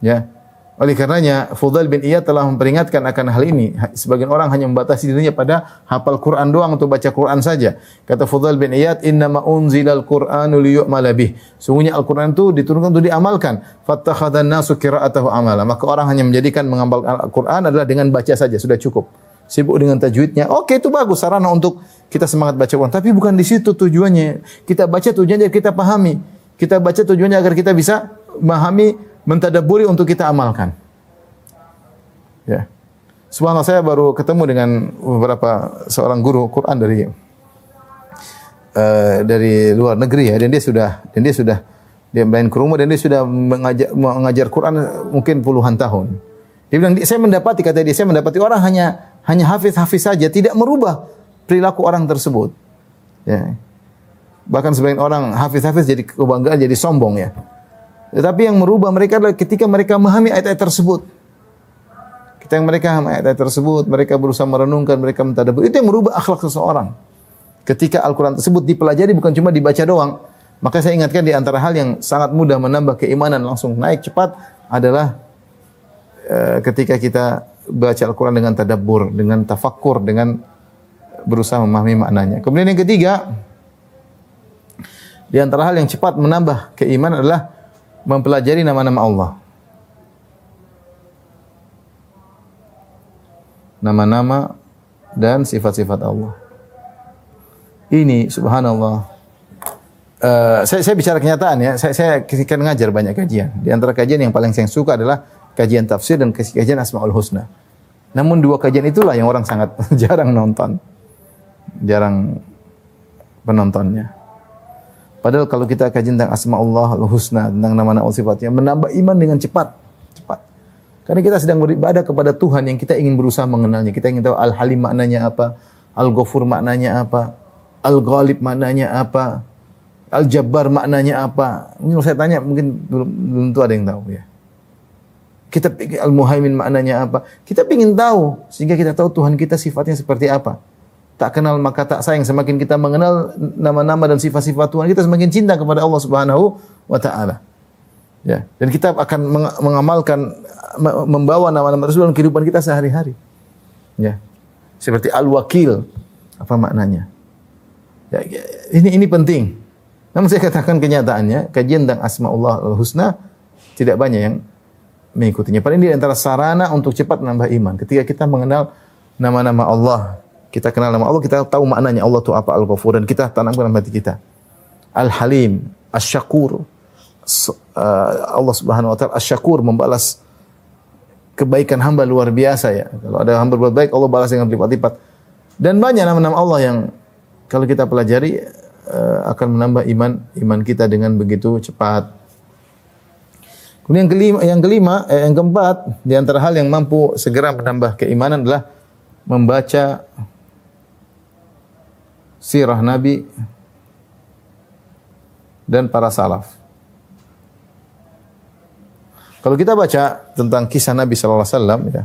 Ya. Oleh karenanya Fudail bin Iyad telah memperingatkan akan hal ini. Sebagian orang hanya membatasi dirinya pada hafal Quran doang, untuk baca Quran saja. Kata Fudail bin Iyad, "Innama unzilal Qur'anu liyu'mala bih." Sungguhnya Al-Quran itu diturunkan untuk diamalkan. Fattakhadhan nasu qira'atahu amala. Maka orang hanya menjadikan mengamalkan Al-Quran adalah dengan baca saja, sudah cukup. Sibuk dengan tajwidnya. Oke, itu bagus, sarana untuk kita semangat baca Quran, tapi bukan di situ tujuannya. Kita baca tujuannya kita pahami. Kita baca tujuannya agar kita bisa memahami, mentadabburi untuk kita amalkan. Ya. Subhanallah, saya baru ketemu dengan beberapa seorang guru Quran dari luar negeri ya, dan dia sudah main ke rumah dan dia sudah mengajar Quran mungkin puluhan tahun. Dia bilang, saya mendapati orang hanya hafiz saja, tidak merubah perilaku orang tersebut. Ya. Bahkan sebagian orang hafiz jadi kebanggaan, jadi sombong ya. Tetapi yang merubah mereka adalah ketika mereka memahami ayat-ayat tersebut. Ketika mereka memahami ayat-ayat tersebut, mereka berusaha merenungkan, mereka mentadabbur. Itu yang merubah akhlak seseorang. Ketika Al-Quran tersebut dipelajari, bukan cuma dibaca doang. Maka saya ingatkan di antara hal yang sangat mudah menambah keimanan langsung naik cepat adalah ketika kita baca Al-Quran dengan tadabbur, dengan tafakkur, dengan berusaha memahami maknanya. Kemudian yang ketiga, di antara hal yang cepat menambah keimanan adalah mempelajari nama-nama Allah. Nama-nama dan sifat-sifat Allah. Ini subhanallah saya bicara kenyataan ya. Saya kan ngajar banyak kajian. Di antara kajian yang paling saya suka adalah kajian tafsir dan kajian Asmaul Husna. Namun dua kajian itulah yang orang sangat jarang nonton. Jarang penontonnya. Padahal kalau kita kaji tentang Asmaullah Al-Husna, tentang nama-nama sifatnya, menambah iman dengan cepat. Cepat. Karena kita sedang beribadah kepada Tuhan yang kita ingin berusaha mengenalnya. Kita ingin tahu Al-Halim maknanya apa, Al-Ghafur maknanya apa, Al-Ghalib maknanya apa, Al-Jabbar maknanya apa. Mungkin kalau saya tanya, mungkin belum tentu ada yang tahu ya. Kita pikir Al-Muhaimin maknanya apa. Kita ingin tahu, sehingga kita tahu Tuhan kita sifatnya seperti apa. Tak kenal maka tak sayang. Semakin kita mengenal nama-nama dan sifat-sifat Tuhan, kita semakin cinta kepada Allah Subhanahu wa taala. Ya, dan kita akan mengamalkan, membawa nama-nama tersebut dalam kehidupan kita sehari-hari. Ya. Seperti Al-Wakil, apa maknanya? Ya, ini penting. Namun saya katakan kenyataannya, kajian tentang Asmaullah Al-Husna tidak banyak yang mengikutinya. Paling ini antara sarana untuk cepat menambah iman. Ketika kita mengenal nama-nama Allah, kita kenal nama Allah, kita tahu maknanya Allah itu apa, Al-Ghafur, dan kita tanamkan dalam hati kita. Al-Halim, Asy-Syakur. Allah Subhanahu wa taala Asy-Syakur, membalas kebaikan hamba luar biasa ya. Kalau ada hamba berbuat baik, Allah balas dengan berlipat-lipat. Dan banyak nama-nama Allah yang kalau kita pelajari akan menambah iman kita dengan begitu cepat. Kemudian yang keempat, di antara hal yang mampu segera menambah keimanan adalah membaca sirah Nabi dan para salaf. Kalau kita baca tentang kisah Nabi sallallahu alaihi wasallam ya,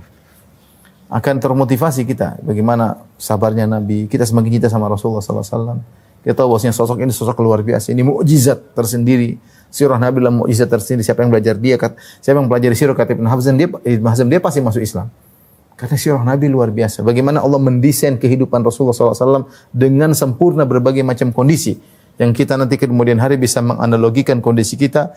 akan termotivasi kita bagaimana sabarnya Nabi. Kita semakin cinta sama Rasulullah sallallahu alaihi wasallam. Kita tahu bahwasanya sosok ini sosok luar biasa. Ini mukjizat tersendiri. Sirah Nabi adalah mukjizat tersendiri. Siapa yang belajar siapa yang pelajari sirah kata Ibn Hazm, dia pasti masuk Islam. Karena sirah Nabi luar biasa. Bagaimana Allah mendesain kehidupan Rasulullah SAW dengan sempurna berbagai macam kondisi. Yang kita nanti kemudian hari bisa menganalogikan kondisi kita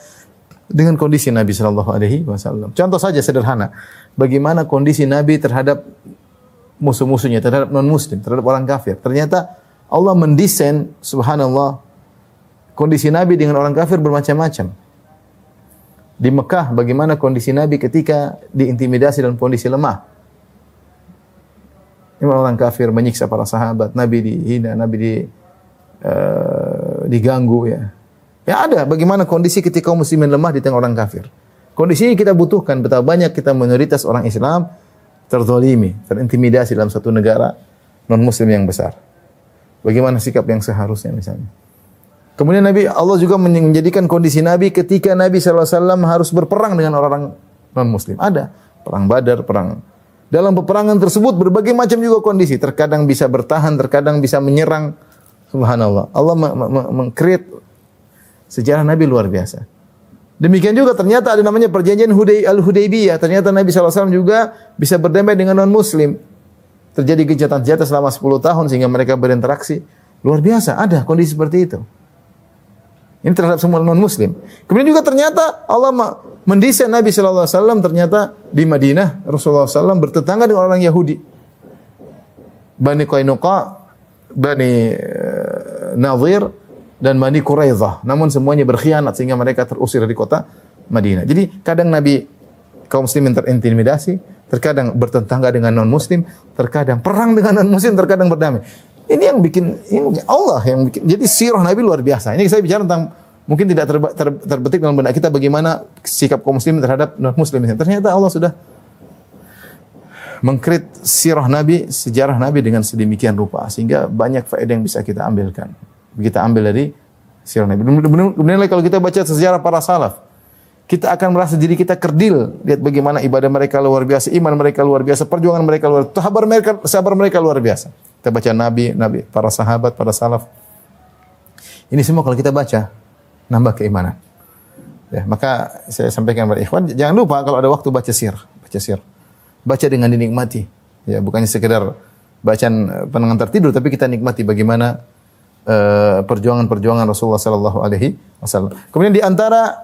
dengan kondisi Nabi SAW. Contoh saja sederhana. Bagaimana kondisi Nabi terhadap musuh-musuhnya, terhadap non-muslim, terhadap orang kafir. Ternyata Allah mendesain, subhanallah, kondisi Nabi dengan orang kafir bermacam-macam. Di Mekah, bagaimana kondisi Nabi ketika diintimidasi dalam kondisi lemah. Orang kafir menyiksa para sahabat, Nabi dihina, Nabi diganggu ya. Ya ada bagaimana kondisi ketika kaum muslimin lemah di tengah orang kafir. Kondisi ini kita butuhkan, betapa banyak kita minoritas orang Islam terzalimi, terintimidasi dalam satu negara non muslim yang besar. Bagaimana sikap yang seharusnya misalnya. Kemudian Allah juga menjadikan kondisi Nabi ketika Nabi sallallahu alaihi wasallam harus berperang dengan orang non muslim. Ada perang Badar, perang. Dalam peperangan tersebut berbagai macam juga kondisi. Terkadang bisa bertahan, terkadang bisa menyerang. Subhanallah. Allah meng-create sejarah Nabi luar biasa. Demikian juga ternyata ada namanya perjanjian Al-Hudaybiyah. Ternyata Nabi SAW juga bisa berdamai dengan non-muslim. Terjadi gencatan-senjata selama 10 tahun sehingga mereka berinteraksi. Luar biasa, ada kondisi seperti itu. Ini terhadap semua non-muslim. Kemudian juga ternyata Allah mendesain Nabi SAW ternyata di Madinah, Rasulullah SAW bertetangga dengan orang Yahudi. Bani Qainuqa, Bani Nadhir, dan Bani Quraidah. Namun semuanya berkhianat sehingga mereka terusir dari kota Madinah. Jadi kadang Nabi kaum muslimin terintimidasi, terkadang bertetangga dengan non-muslim, terkadang perang dengan non-muslim, terkadang berdamai. Ini yang bikin, ini Allah yang bikin. Jadi sirah Nabi luar biasa. Ini saya bicara tentang mungkin tidak terbetik dalam benak kita bagaimana sikap kaum muslim terhadap non-muslim. Ternyata Allah sudah mengkrit sirah Nabi, sejarah Nabi dengan sedemikian rupa sehingga banyak faedah yang bisa kita ambilkan. Kita ambil dari sirah Nabi. Kemudian kalau kita baca sejarah para salaf, kita akan merasa diri kita kerdil. Lihat bagaimana ibadah mereka luar biasa, iman mereka luar biasa, perjuangan mereka luar biasa, sabar mereka luar biasa. Kita baca Nabi, para sahabat, para salaf. Ini semua kalau kita baca, nambah keimanan. Ya, maka saya sampaikan kepada ikhwan, jangan lupa kalau ada waktu baca sirah. Baca dengan dinikmati. Ya, bukannya sekedar bacaan pengantar tidur, tapi kita nikmati bagaimana perjuangan-perjuangan Rasulullah sallallahu alaihi wasallam. Kemudian di antara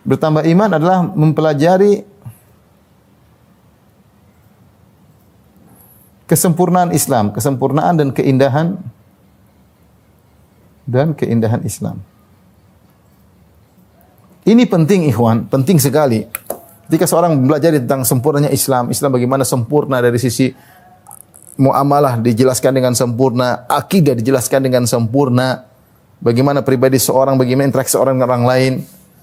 bertambah iman adalah mempelajari kesempurnaan Islam, kesempurnaan dan keindahan dan keindahan Islam. Ini penting ikhwan, penting sekali. Ketika seorang belajar tentang sempurnanya Islam, Islam bagaimana sempurna dari sisi muamalah dijelaskan dengan sempurna, akidah dijelaskan dengan sempurna, bagaimana pribadi seorang, bagaimana interaksi seorang dengan orang lain,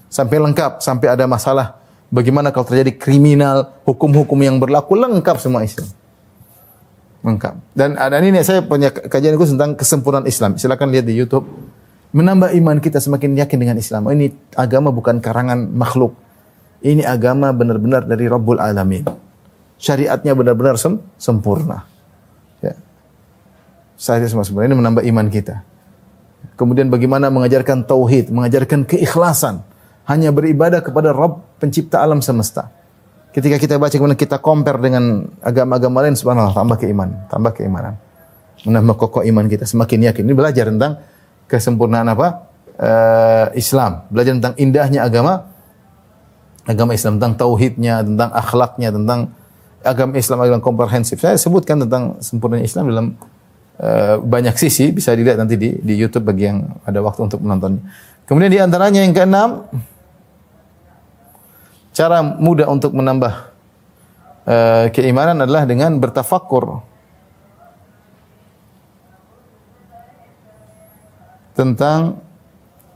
sampai lengkap, sampai ada masalah, bagaimana kalau terjadi kriminal, hukum-hukum yang berlaku, lengkap semua Islam. Lengkap. Dan ada ini saya punya kajian khusus tentang kesempurnaan Islam. Silakan lihat di YouTube. Menambah iman kita semakin yakin dengan Islam. Ini agama bukan karangan makhluk. Ini agama benar-benar dari Rabbul Alamin. Syariatnya benar-benar sempurna. Ya. Syariat semua sempurna. Ini menambah iman kita. Kemudian bagaimana mengajarkan tauhid, mengajarkan keikhlasan. Hanya beribadah kepada Rabb pencipta alam semesta. Ketika kita baca, kemudian kita compare dengan agama-agama lain, subhanallah, tambah keimanan. Menambah kokoh iman kita, semakin yakin. Ini belajar tentang kesempurnaan apa? Islam. Belajar tentang indahnya agama Islam, tentang tauhidnya, tentang akhlaknya, tentang agama Islam, agama komprehensif. Saya sebutkan tentang sempurnanya Islam dalam banyak sisi, bisa dilihat nanti di YouTube bagi yang ada waktu untuk menontonnya. Kemudian di antaranya yang keenam, cara mudah untuk menambah keimanan adalah dengan bertafakkur tentang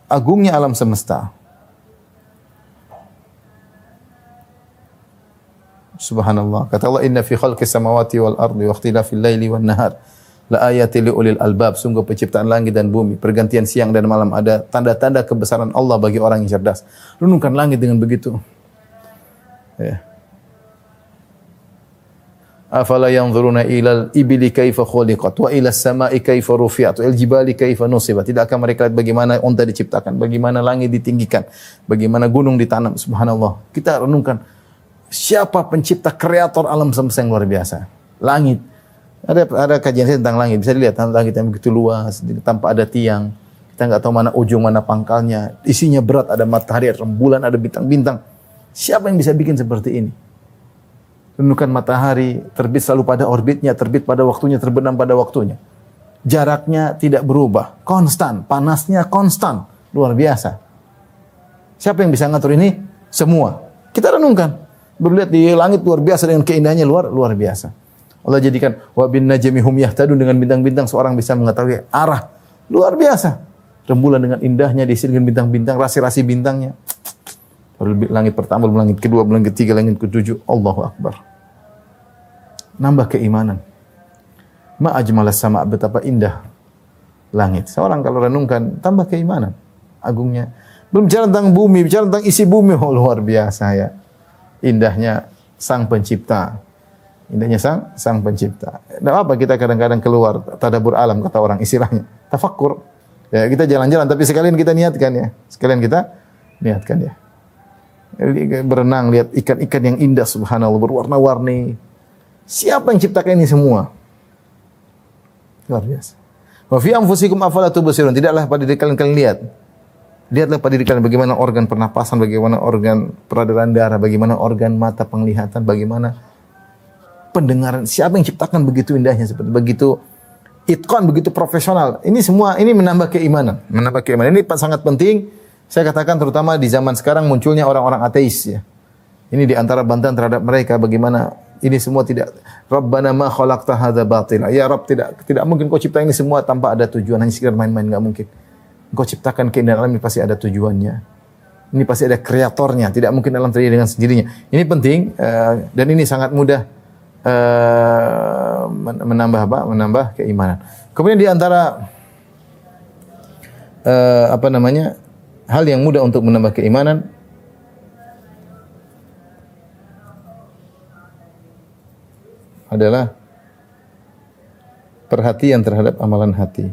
agungnya alam semesta. Subhanallah. Kata Allah, "Inna fi khalqis samawati wal ardi wa ikhtilafil laili wan nahar la ayatil liulil albab." Sungguh penciptaan langit dan bumi, pergantian siang dan malam, ada tanda-tanda kebesaran Allah bagi orang yang cerdas. Renungkan langit dengan begitu. Ya. Afala yanzuruna ilal ibili kaifa khuliqat wa ilas sama'i kaifa rufi'at wa il jibali kaifa nusibat. Tidak akan mereka lihat bagaimana unta diciptakan, bagaimana langit ditinggikan, bagaimana gunung ditanam. Subhanallah. Kita renungkan siapa pencipta kreator alam semesta yang luar biasa. Langit. Ada kajian saya tentang langit. Bisa dilihat langit yang begitu luas, tanpa ada tiang. Kita enggak tahu mana ujung, mana pangkalnya. Isinya berat, ada matahari, ada rembulan, ada bintang-bintang. Siapa yang bisa bikin seperti ini? Renungkan matahari, terbit selalu pada orbitnya, terbit pada waktunya, terbenam pada waktunya. Jaraknya tidak berubah, konstan, panasnya konstan, luar biasa. Siapa yang bisa ngatur ini? Semua. Kita renungkan. Berlihat di langit luar biasa dengan keindahannya luar biasa. Allah jadikan wa bin najmi hum yahtadun, dengan bintang-bintang seorang bisa mengetahui arah. Luar biasa. Rembulan dengan indahnya diisi dengan bintang-bintang, rasi-rasi bintangnya. Langit pertama, langit kedua, langit ketiga, langit ketujuh. Allahu Akbar. Nambah keimanan. Ma ajmalas sama, betapa indah langit. Seorang kalau renungkan, tambah keimanan. Agungnya. Belum bicara tentang bumi, bicara tentang isi bumi. Oh, luar biasa ya. Indahnya sang pencipta. Indahnya sang pencipta. Dan apa kita kadang-kadang keluar tadabbur alam, kata orang istilahnya. Tafakkur. Ya, kita jalan-jalan tapi sekalian kita niatkan ya. Sekalian kita niatkan ya. Berenang, lihat ikan-ikan yang indah, subhanallah, berwarna-warni. Siapa yang ciptakan ini semua? Luar biasa. Wa fi anfusikum afala tubsirun. Tidaklah pada diri kalian lihat. Lihatlah pada diri kalian bagaimana organ pernapasan, bagaimana organ peredaran darah, bagaimana organ mata penglihatan, bagaimana pendengaran. Siapa yang ciptakan begitu indahnya, seperti begitu itqan, begitu profesional. Ini semua ini menambah keimanan, Ini sangat penting. Saya katakan terutama di zaman sekarang munculnya orang-orang ateis ya. Ini di antara bantahan terhadap mereka bagaimana ini semua tidak, Rabbana ma khalaqta hadza batila. Ya Rabb, tidak mungkin kau cipta ini semua tanpa ada tujuan, hanya sekedar main-main, enggak mungkin. Engkau ciptakan keindahan alam ini pasti ada tujuannya. Ini pasti ada kreatornya, tidak mungkin alam terjadi dengan sendirinya. Ini penting dan ini sangat mudah menambah keimanan. Kemudian di antara hal yang mudah untuk menambah keimanan adalah perhatian terhadap amalan hati.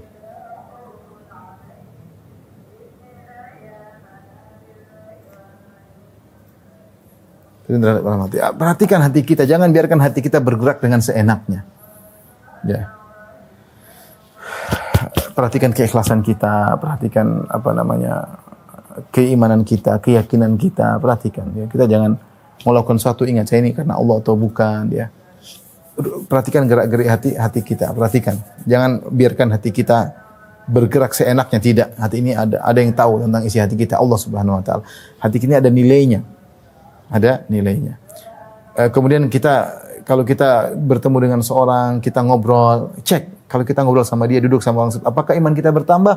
Terhadap amalan hati. Perhatikan hati kita, jangan biarkan hati kita bergerak dengan seenaknya. Ya. Perhatikan keikhlasan kita, perhatikan keimanan kita, keyakinan kita, perhatikan. Ya. Kita jangan melakukan sesuatu, ingat saya ini karena Allah atau bukan. Ya. Perhatikan gerak-gerik hati kita, perhatikan. Jangan biarkan hati kita bergerak seenaknya, tidak. Hati ini ada yang tahu tentang isi hati kita, Allah Subhanahu wa taala. Hati ini ada nilainya. Ada nilainya. Kemudian kalau kita bertemu dengan seorang, kita ngobrol, cek kalau kita ngobrol sama dia, duduk sama orang, apakah iman kita bertambah?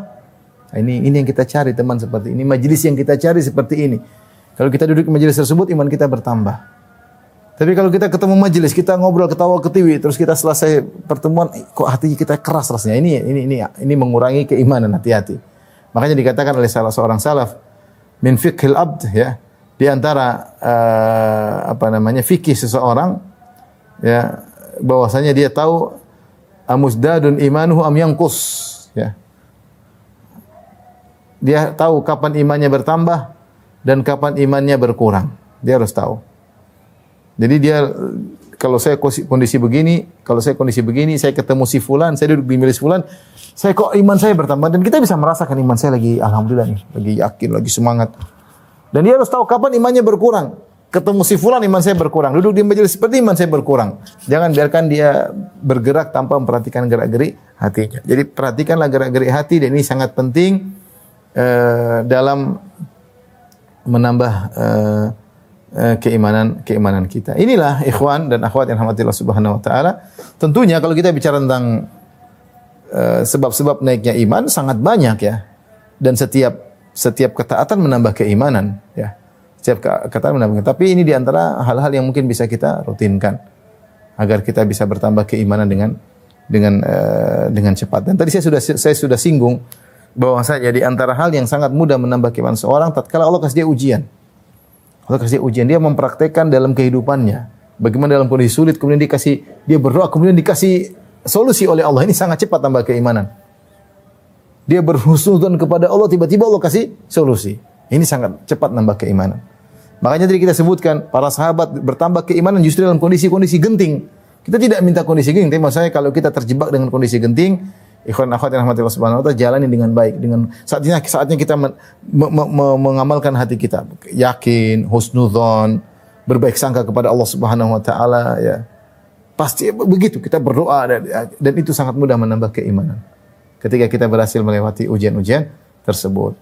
Nah, ini yang kita cari, teman, seperti ini. Majelis yang kita cari seperti ini. Kalau kita duduk di majelis tersebut, iman kita bertambah. Tapi kalau kita ketemu majelis, kita ngobrol, ketawa ketiwi, terus kita selesai pertemuan, kok hati kita keras rasanya. Ini mengurangi keimanan, hati-hati. Makanya dikatakan oleh salah seorang salaf, min fiqhil abd, ya, di antara fikih seseorang, ya, bahwasanya dia tahu amusdadun imanuhu am yanqus, ya. Dia tahu kapan imannya bertambah dan kapan imannya berkurang. Dia harus tahu. Jadi dia, kalau saya kondisi begini, saya ketemu si fulan, saya duduk di majelis fulan, iman saya bertambah, dan kita bisa merasakan iman saya lagi, alhamdulillah nih, lagi yakin, lagi semangat. Dan dia harus tahu kapan imannya berkurang. Ketemu si fulan, iman saya berkurang. Duduk di majelis seperti, iman saya berkurang. Jangan biarkan dia bergerak tanpa memperhatikan gerak-gerik hatinya. Jadi perhatikanlah gerak-gerik hati, dan ini sangat penting dalam menambah keimanan kita. Inilah ikhwan dan akhwat yang rahmati Allah Subhanahu wa taala. Tentunya kalau kita bicara tentang sebab-sebab naiknya iman sangat banyak, ya. Dan setiap ketaatan menambah keimanan, ya. Setiap ketaatan menambah. Tapi ini di antara hal-hal yang mungkin bisa kita rutinkan agar kita bisa bertambah keimanan dengan cepat. Dan tadi saya sudah singgung bahwasanya di antara hal yang sangat mudah menambah keimanan seorang, tatkala Allah kasih dia ujian. Allah kasih dia ujian, dia mempraktekkan dalam kehidupannya. Bagaimana dalam kondisi sulit, kemudian dia berdoa, kemudian dikasih solusi oleh Allah. Ini sangat cepat tambah keimanan. Dia berhusnudzon kepada Allah, tiba-tiba Allah kasih solusi. Ini sangat cepat nambah keimanan. Makanya tadi kita sebutkan, para sahabat bertambah keimanan justru dalam kondisi-kondisi genting. Kita tidak minta kondisi genting, tapi maksudnya kalau kita terjebak dengan kondisi genting, ikhwan akhwat yang rahmati Allah Subhanahu wa taala, jalani dengan baik, dengan saatnya kita mengamalkan hati kita, yakin, husnudzon, berbaik sangka kepada Allah Subhanahu wa taala, ya. Pasti begitu kita berdoa, dan itu sangat mudah menambah keimanan ketika kita berhasil melewati ujian-ujian tersebut.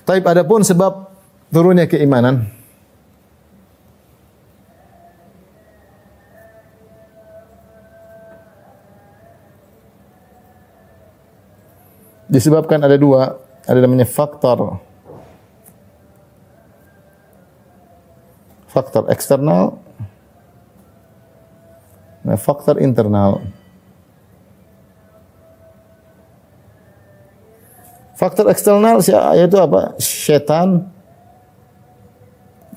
Taib, adapun sebab turunnya keimanan, disebabkan ada dua, ada namanya faktor eksternal, faktor internal. Faktor eksternal yaitu apa? Syaitan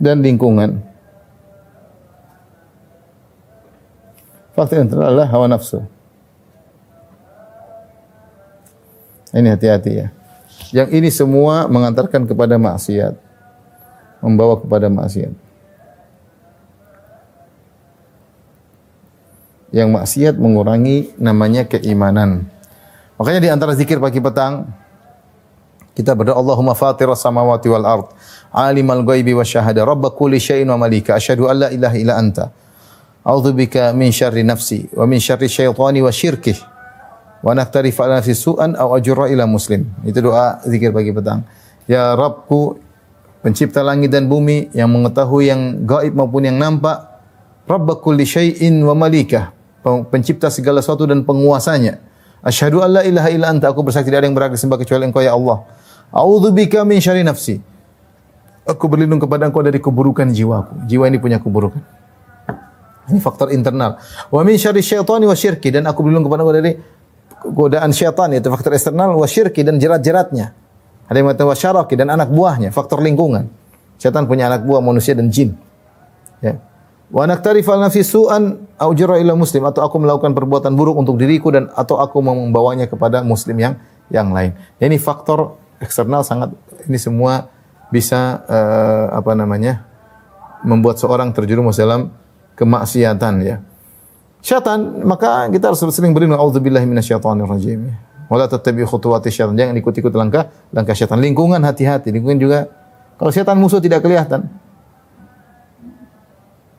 dan lingkungan. Faktor internal adalah hawa nafsu. Ini hati-hati, ya. Yang ini semua mengantarkan kepada maksiat, membawa kepada maksiat. Yang maksiat mengurangi namanya keimanan. Makanya di antara zikir pagi petang kita berdoa, Allahumma fatiras samawati wal ard, alimal ghaibi wasyahada, rabb kulli syai'in wa malika, asyhadu an la ilaha illa anta, a'udzubika min syarri nafsi wa min syarri syaitani wa syirkih, wa naktarifa ala nafsi su'an aw ajurra ila muslim. Itu doa zikir pagi petang. Ya Rabbku, pencipta langit dan bumi, yang mengetahui yang gaib maupun yang nampak, rabb kulli syai'in wa malikah, pencipta segala sesuatu dan penguasanya. Asyhadu an la ilaha illa anta, aku bersaksi tidak ada yang berhak disembah kecuali Engkau, ya Allah. A'udzubika min syarri nafsi, aku berlindung kepada Engkau dari keburukan jiwaku. Jiwa ini punya keburukan. Ini faktor internal. Wa min syarri syaitani wa syirki, dan aku berlindung kepada Engkau dari godaan syaitan, yaitu faktor eksternal, wa syirki, dan jerat-jeratnya. Ada yang mengatakan wa syaraki, dan anak buahnya, faktor lingkungan. Syaitan punya anak buah, manusia dan jin. Ya. Wa naktarifa nafsi su'an au jara ila muslim, atau aku melakukan perbuatan buruk untuk diriku dan atau aku membawanya kepada muslim yang lain. Ini faktor eksternal sangat, ini semua bisa membuat seorang terjerumus dalam kemaksiatan, ya. Syaitan, maka kita harus sering berlindung, auzubillahi minasyaitonir rajim. Wala tattabi'u khutuwati syaitan, jangan ikut-ikut langkah syaitan. Lingkungan, hati-hati. Lingkungan juga, kalau syaitan musuh tidak kelihatan.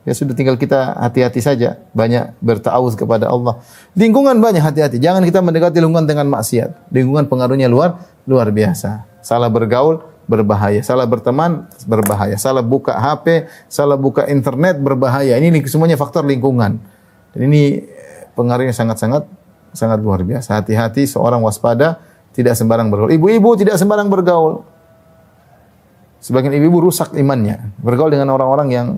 Ya sudah tinggal kita hati-hati saja, banyak berta'awuz kepada Allah. Lingkungan banyak hati-hati. Jangan kita mendekati lingkungan dengan maksiat. Lingkungan pengaruhnya luar biasa. Salah bergaul berbahaya, salah berteman berbahaya, salah buka HP, salah buka internet berbahaya. Ini semuanya faktor lingkungan. Dan ini pengaruhnya sangat luar biasa. Hati-hati, seorang waspada, tidak sembarang bergaul. Ibu-ibu tidak sembarang bergaul. Sebagian ibu-ibu rusak imannya, bergaul dengan orang-orang yang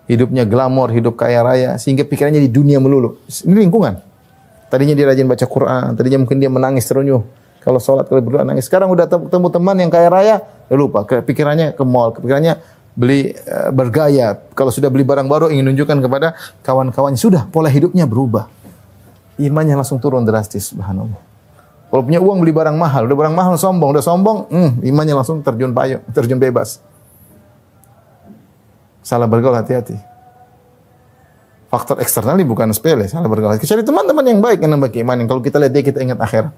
hidupnya glamor, hidup kaya raya, sehingga pikirannya di dunia melulu. Ini lingkungan. Tadinya dia rajin baca Quran, tadinya mungkin dia menangis terenyuh. Kalau sholat, kalau berdoa nangis. Sekarang udah ketemu teman yang kaya raya, dia lupa. Pikirannya ke mall, pikirannya beli bergaya. Kalau sudah beli barang baru, ingin menunjukkan kepada kawan-kawannya. Sudah, pola hidupnya berubah. Imannya langsung turun drastis, subhanallah. Kalau punya uang beli barang mahal, udah barang mahal sombong, imannya langsung terjun bebas. Salah bergaul, hati-hati. Faktor eksternal ini bukan sepele, salah bergaul. Cari teman-teman yang baik, yang nambah keimanan. Kalau kita lihat dia, kita ingat akhirat.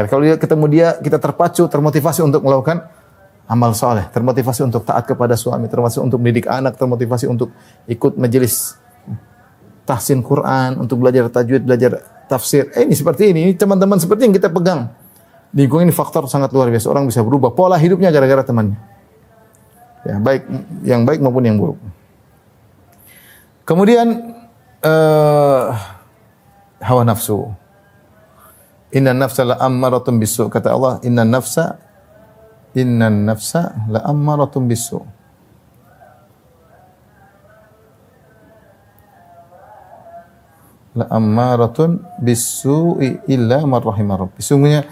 Kalau dia ketemu dia, kita terpacu, termotivasi untuk melakukan amal soleh, termotivasi untuk taat kepada suami, termotivasi untuk mendidik anak, termotivasi untuk ikut majelis tahsin Quran, untuk belajar tajwid, belajar tafsir. Ini seperti ini teman-teman seperti yang kita pegang. Lingkungan ini faktor sangat luar biasa. Orang bisa berubah pola hidupnya gara-gara temannya. Ya, baik yang baik maupun yang buruk. Kemudian hawa nafsu. Inna nafsa la ammaratun bisu. Kata Allah, inna nafsa la ammaratun bisu. La ammaratun bisu'i illa man rahimah rabbi. Sungguhnya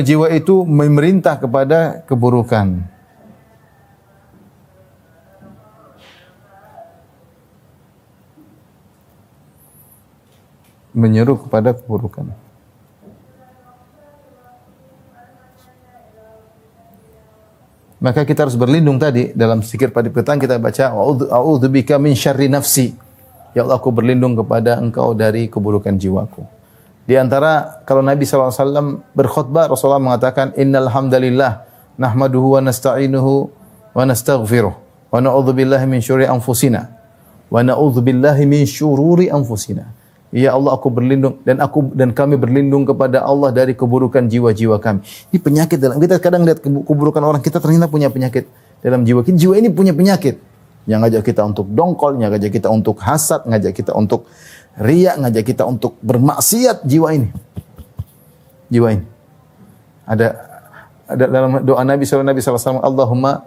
jiwa itu memerintah kepada keburukan. Menyeru kepada keburukan. Maka kita harus berlindung tadi dalam zikir pada petang kita baca a'udzubika min syarri nafsi. Ya Allah, aku berlindung kepada Engkau dari keburukan jiwaku. Di antara kalau Nabi SAW berkhutbah, Rasulullah mengatakan innal hamdalillah nahmaduhu wa nasta'inuhu wa nastaghfiruh wa na'udzubillahi min syururi anfusina wa na'udzubillahi min syururi anfusina. Ya Allah, aku berlindung dan kami berlindung kepada Allah dari keburukan jiwa-jiwa kami. Ini penyakit dalam kita kadang lihat keburukan orang, kita ternyata punya penyakit dalam jiwa kita. Jiwa ini punya penyakit yang ngajak kita untuk dongkol, yang ngajak kita untuk hasad, ngajak kita untuk riya, ngajak kita untuk bermaksiat. Jiwa ini. Ada dalam doa Nabi SAW, Allahumma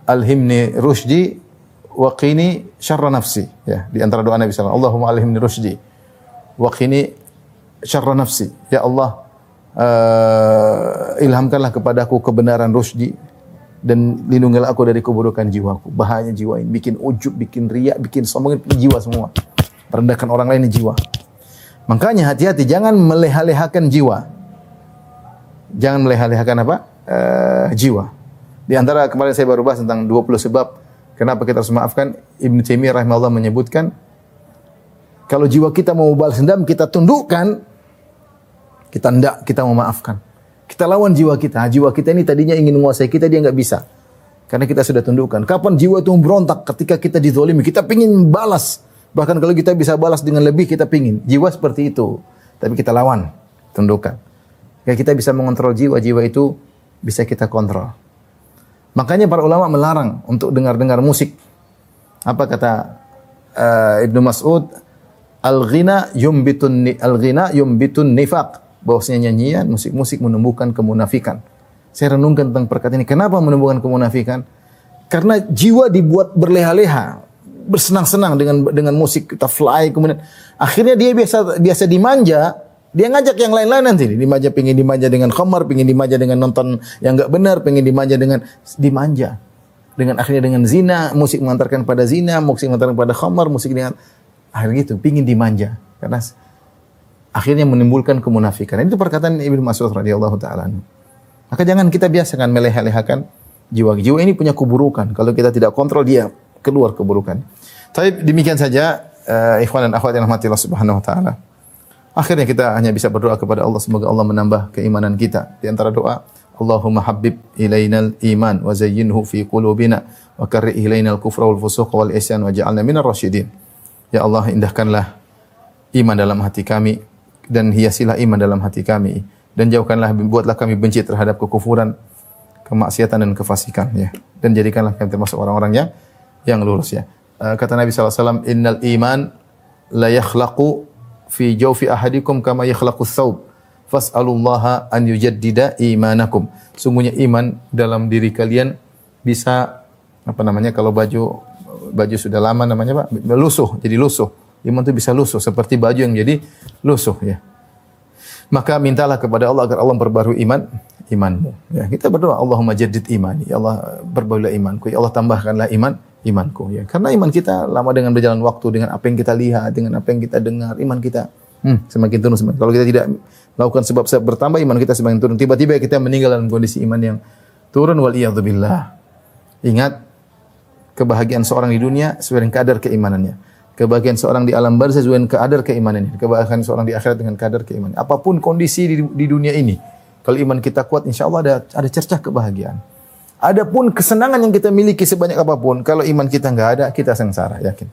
alhimni rusydi wa qini syarra nafsi. Ya, di antara doa Nabi SAW, Allahumma alhimni rusydi wa qini syarra nafsi. Ya Allah, ilhamkanlah kepadaku kebenaran rusdi dan lindungilah aku dari keburukan jiwaku. Bahayanya jiwa ini, bikin ujub, bikin riya, bikin sombong, jiwa semua. Merendahkan orang lain jiwa. Makanya hati-hati, jangan meleha-lehakan jiwa. Jangan meleha-lehakan apa? Jiwa. Di antara kemarin saya baru bahas tentang 20 sebab kenapa kita harus memaafkan. Ibnu Taimiyah rahimahullah menyebutkan, kalau jiwa kita mau balas dendam, kita tundukkan, kita memaafkan. Kita lawan jiwa kita. Jiwa kita ini tadinya ingin menguasai kita, dia enggak bisa. Karena kita sudah tundukkan. Kapan jiwa itu memberontak? Ketika kita dizalimi, kita pingin balas. Bahkan kalau kita bisa balas dengan lebih, kita pingin. Jiwa seperti itu. Tapi kita lawan, tundukkan. Ya, kita bisa mengontrol jiwa itu bisa kita kontrol. Makanya para ulama melarang untuk dengar-dengar musik. Apa kata Ibnu Mas'ud? Al-ghina yumbitun nifaq. Bahwasanya nyanyian, musik-musik menumbuhkan kemunafikan. Saya renungkan tentang perkataan ini. Kenapa menumbuhkan kemunafikan? Karena jiwa dibuat berleha-leha, bersenang-senang dengan musik, kita fly, kemudian akhirnya dia biasa dimanja, dia ngajak yang lain-lain nanti. Pengen dimanja dengan khamar, pengen dimanja dengan nonton yang enggak benar, pengen dimanja dengan dimanja. Akhirnya dengan zina, musik mengantarkan pada zina, musik mengantarkan pada khamar, musik dengan akhirnya gitu, pingin dimanja. Karena akhirnya menimbulkan kemunafikan. Itu perkataan Ibnu Mas'ud radhiyallahu taala. Maka jangan kita biasakan meleha-lehakan jiwa. Jiwa ini punya keburukan. Kalau kita tidak kontrol, dia keluar keburukan. Tapi demikian saja ikhwan dan akhwat yang rahmati Allah Subhanahu wa taala. Akhirnya kita hanya bisa berdoa kepada Allah, semoga Allah menambah keimanan kita. Di antara doa, Allahumma habbib ilainal iman wa zayyinhu fi qulubina wa karrih ilainal kufra wal fusuq wal isyan waj'alna minar rasyidin. Ya Allah, indahkanlah iman dalam hati kami dan hiasilah iman dalam hati kami dan jauhkanlah, buatlah kami benci terhadap kekufuran, kemaksiatan dan kefasikan, ya. Dan jadikanlah kami termasuk orang-orang yang lurus, ya. Kata Nabi SAW, innal iman la yakhlaqu fi jawfi ahadikum kama yakhlaqus thawb fas'alullaha an yujaddida imanakum. Sungguhnya iman dalam diri kalian bisa, apa namanya, kalau baju sudah lama namanya Pak, lusuh, jadi lusuh. Iman itu bisa lusuh seperti baju yang jadi lusuh, ya. Maka mintalah kepada Allah agar Allah memperbarui imanmu. Ya, kita berdoa, Allahumma jaddid imani. Ya Allah, perbaikilah imanku. Ya Allah, tambahkanlah imanku, ya. Karena iman kita lama dengan berjalan waktu, dengan apa yang kita lihat, dengan apa yang kita dengar, iman kita semakin turun. Kalau kita tidak melakukan sebab-sebab bertambah, iman kita semakin turun. Tiba-tiba kita meninggal dalam kondisi iman yang turun, wal iyadzubillah. Ingat, kebahagiaan seorang di dunia sesuai dengan kadar keimanannya. Kebahagiaan seorang di alam barzah sesuai dengan kadar keimanannya. Kebahagiaan seorang di akhirat dengan kadar keimanannya. Apapun kondisi di dunia ini, kalau iman kita kuat, insya Allah ada cercah kebahagiaan. Adapun kesenangan yang kita miliki sebanyak apapun, kalau iman kita enggak ada, kita sengsara, yakin.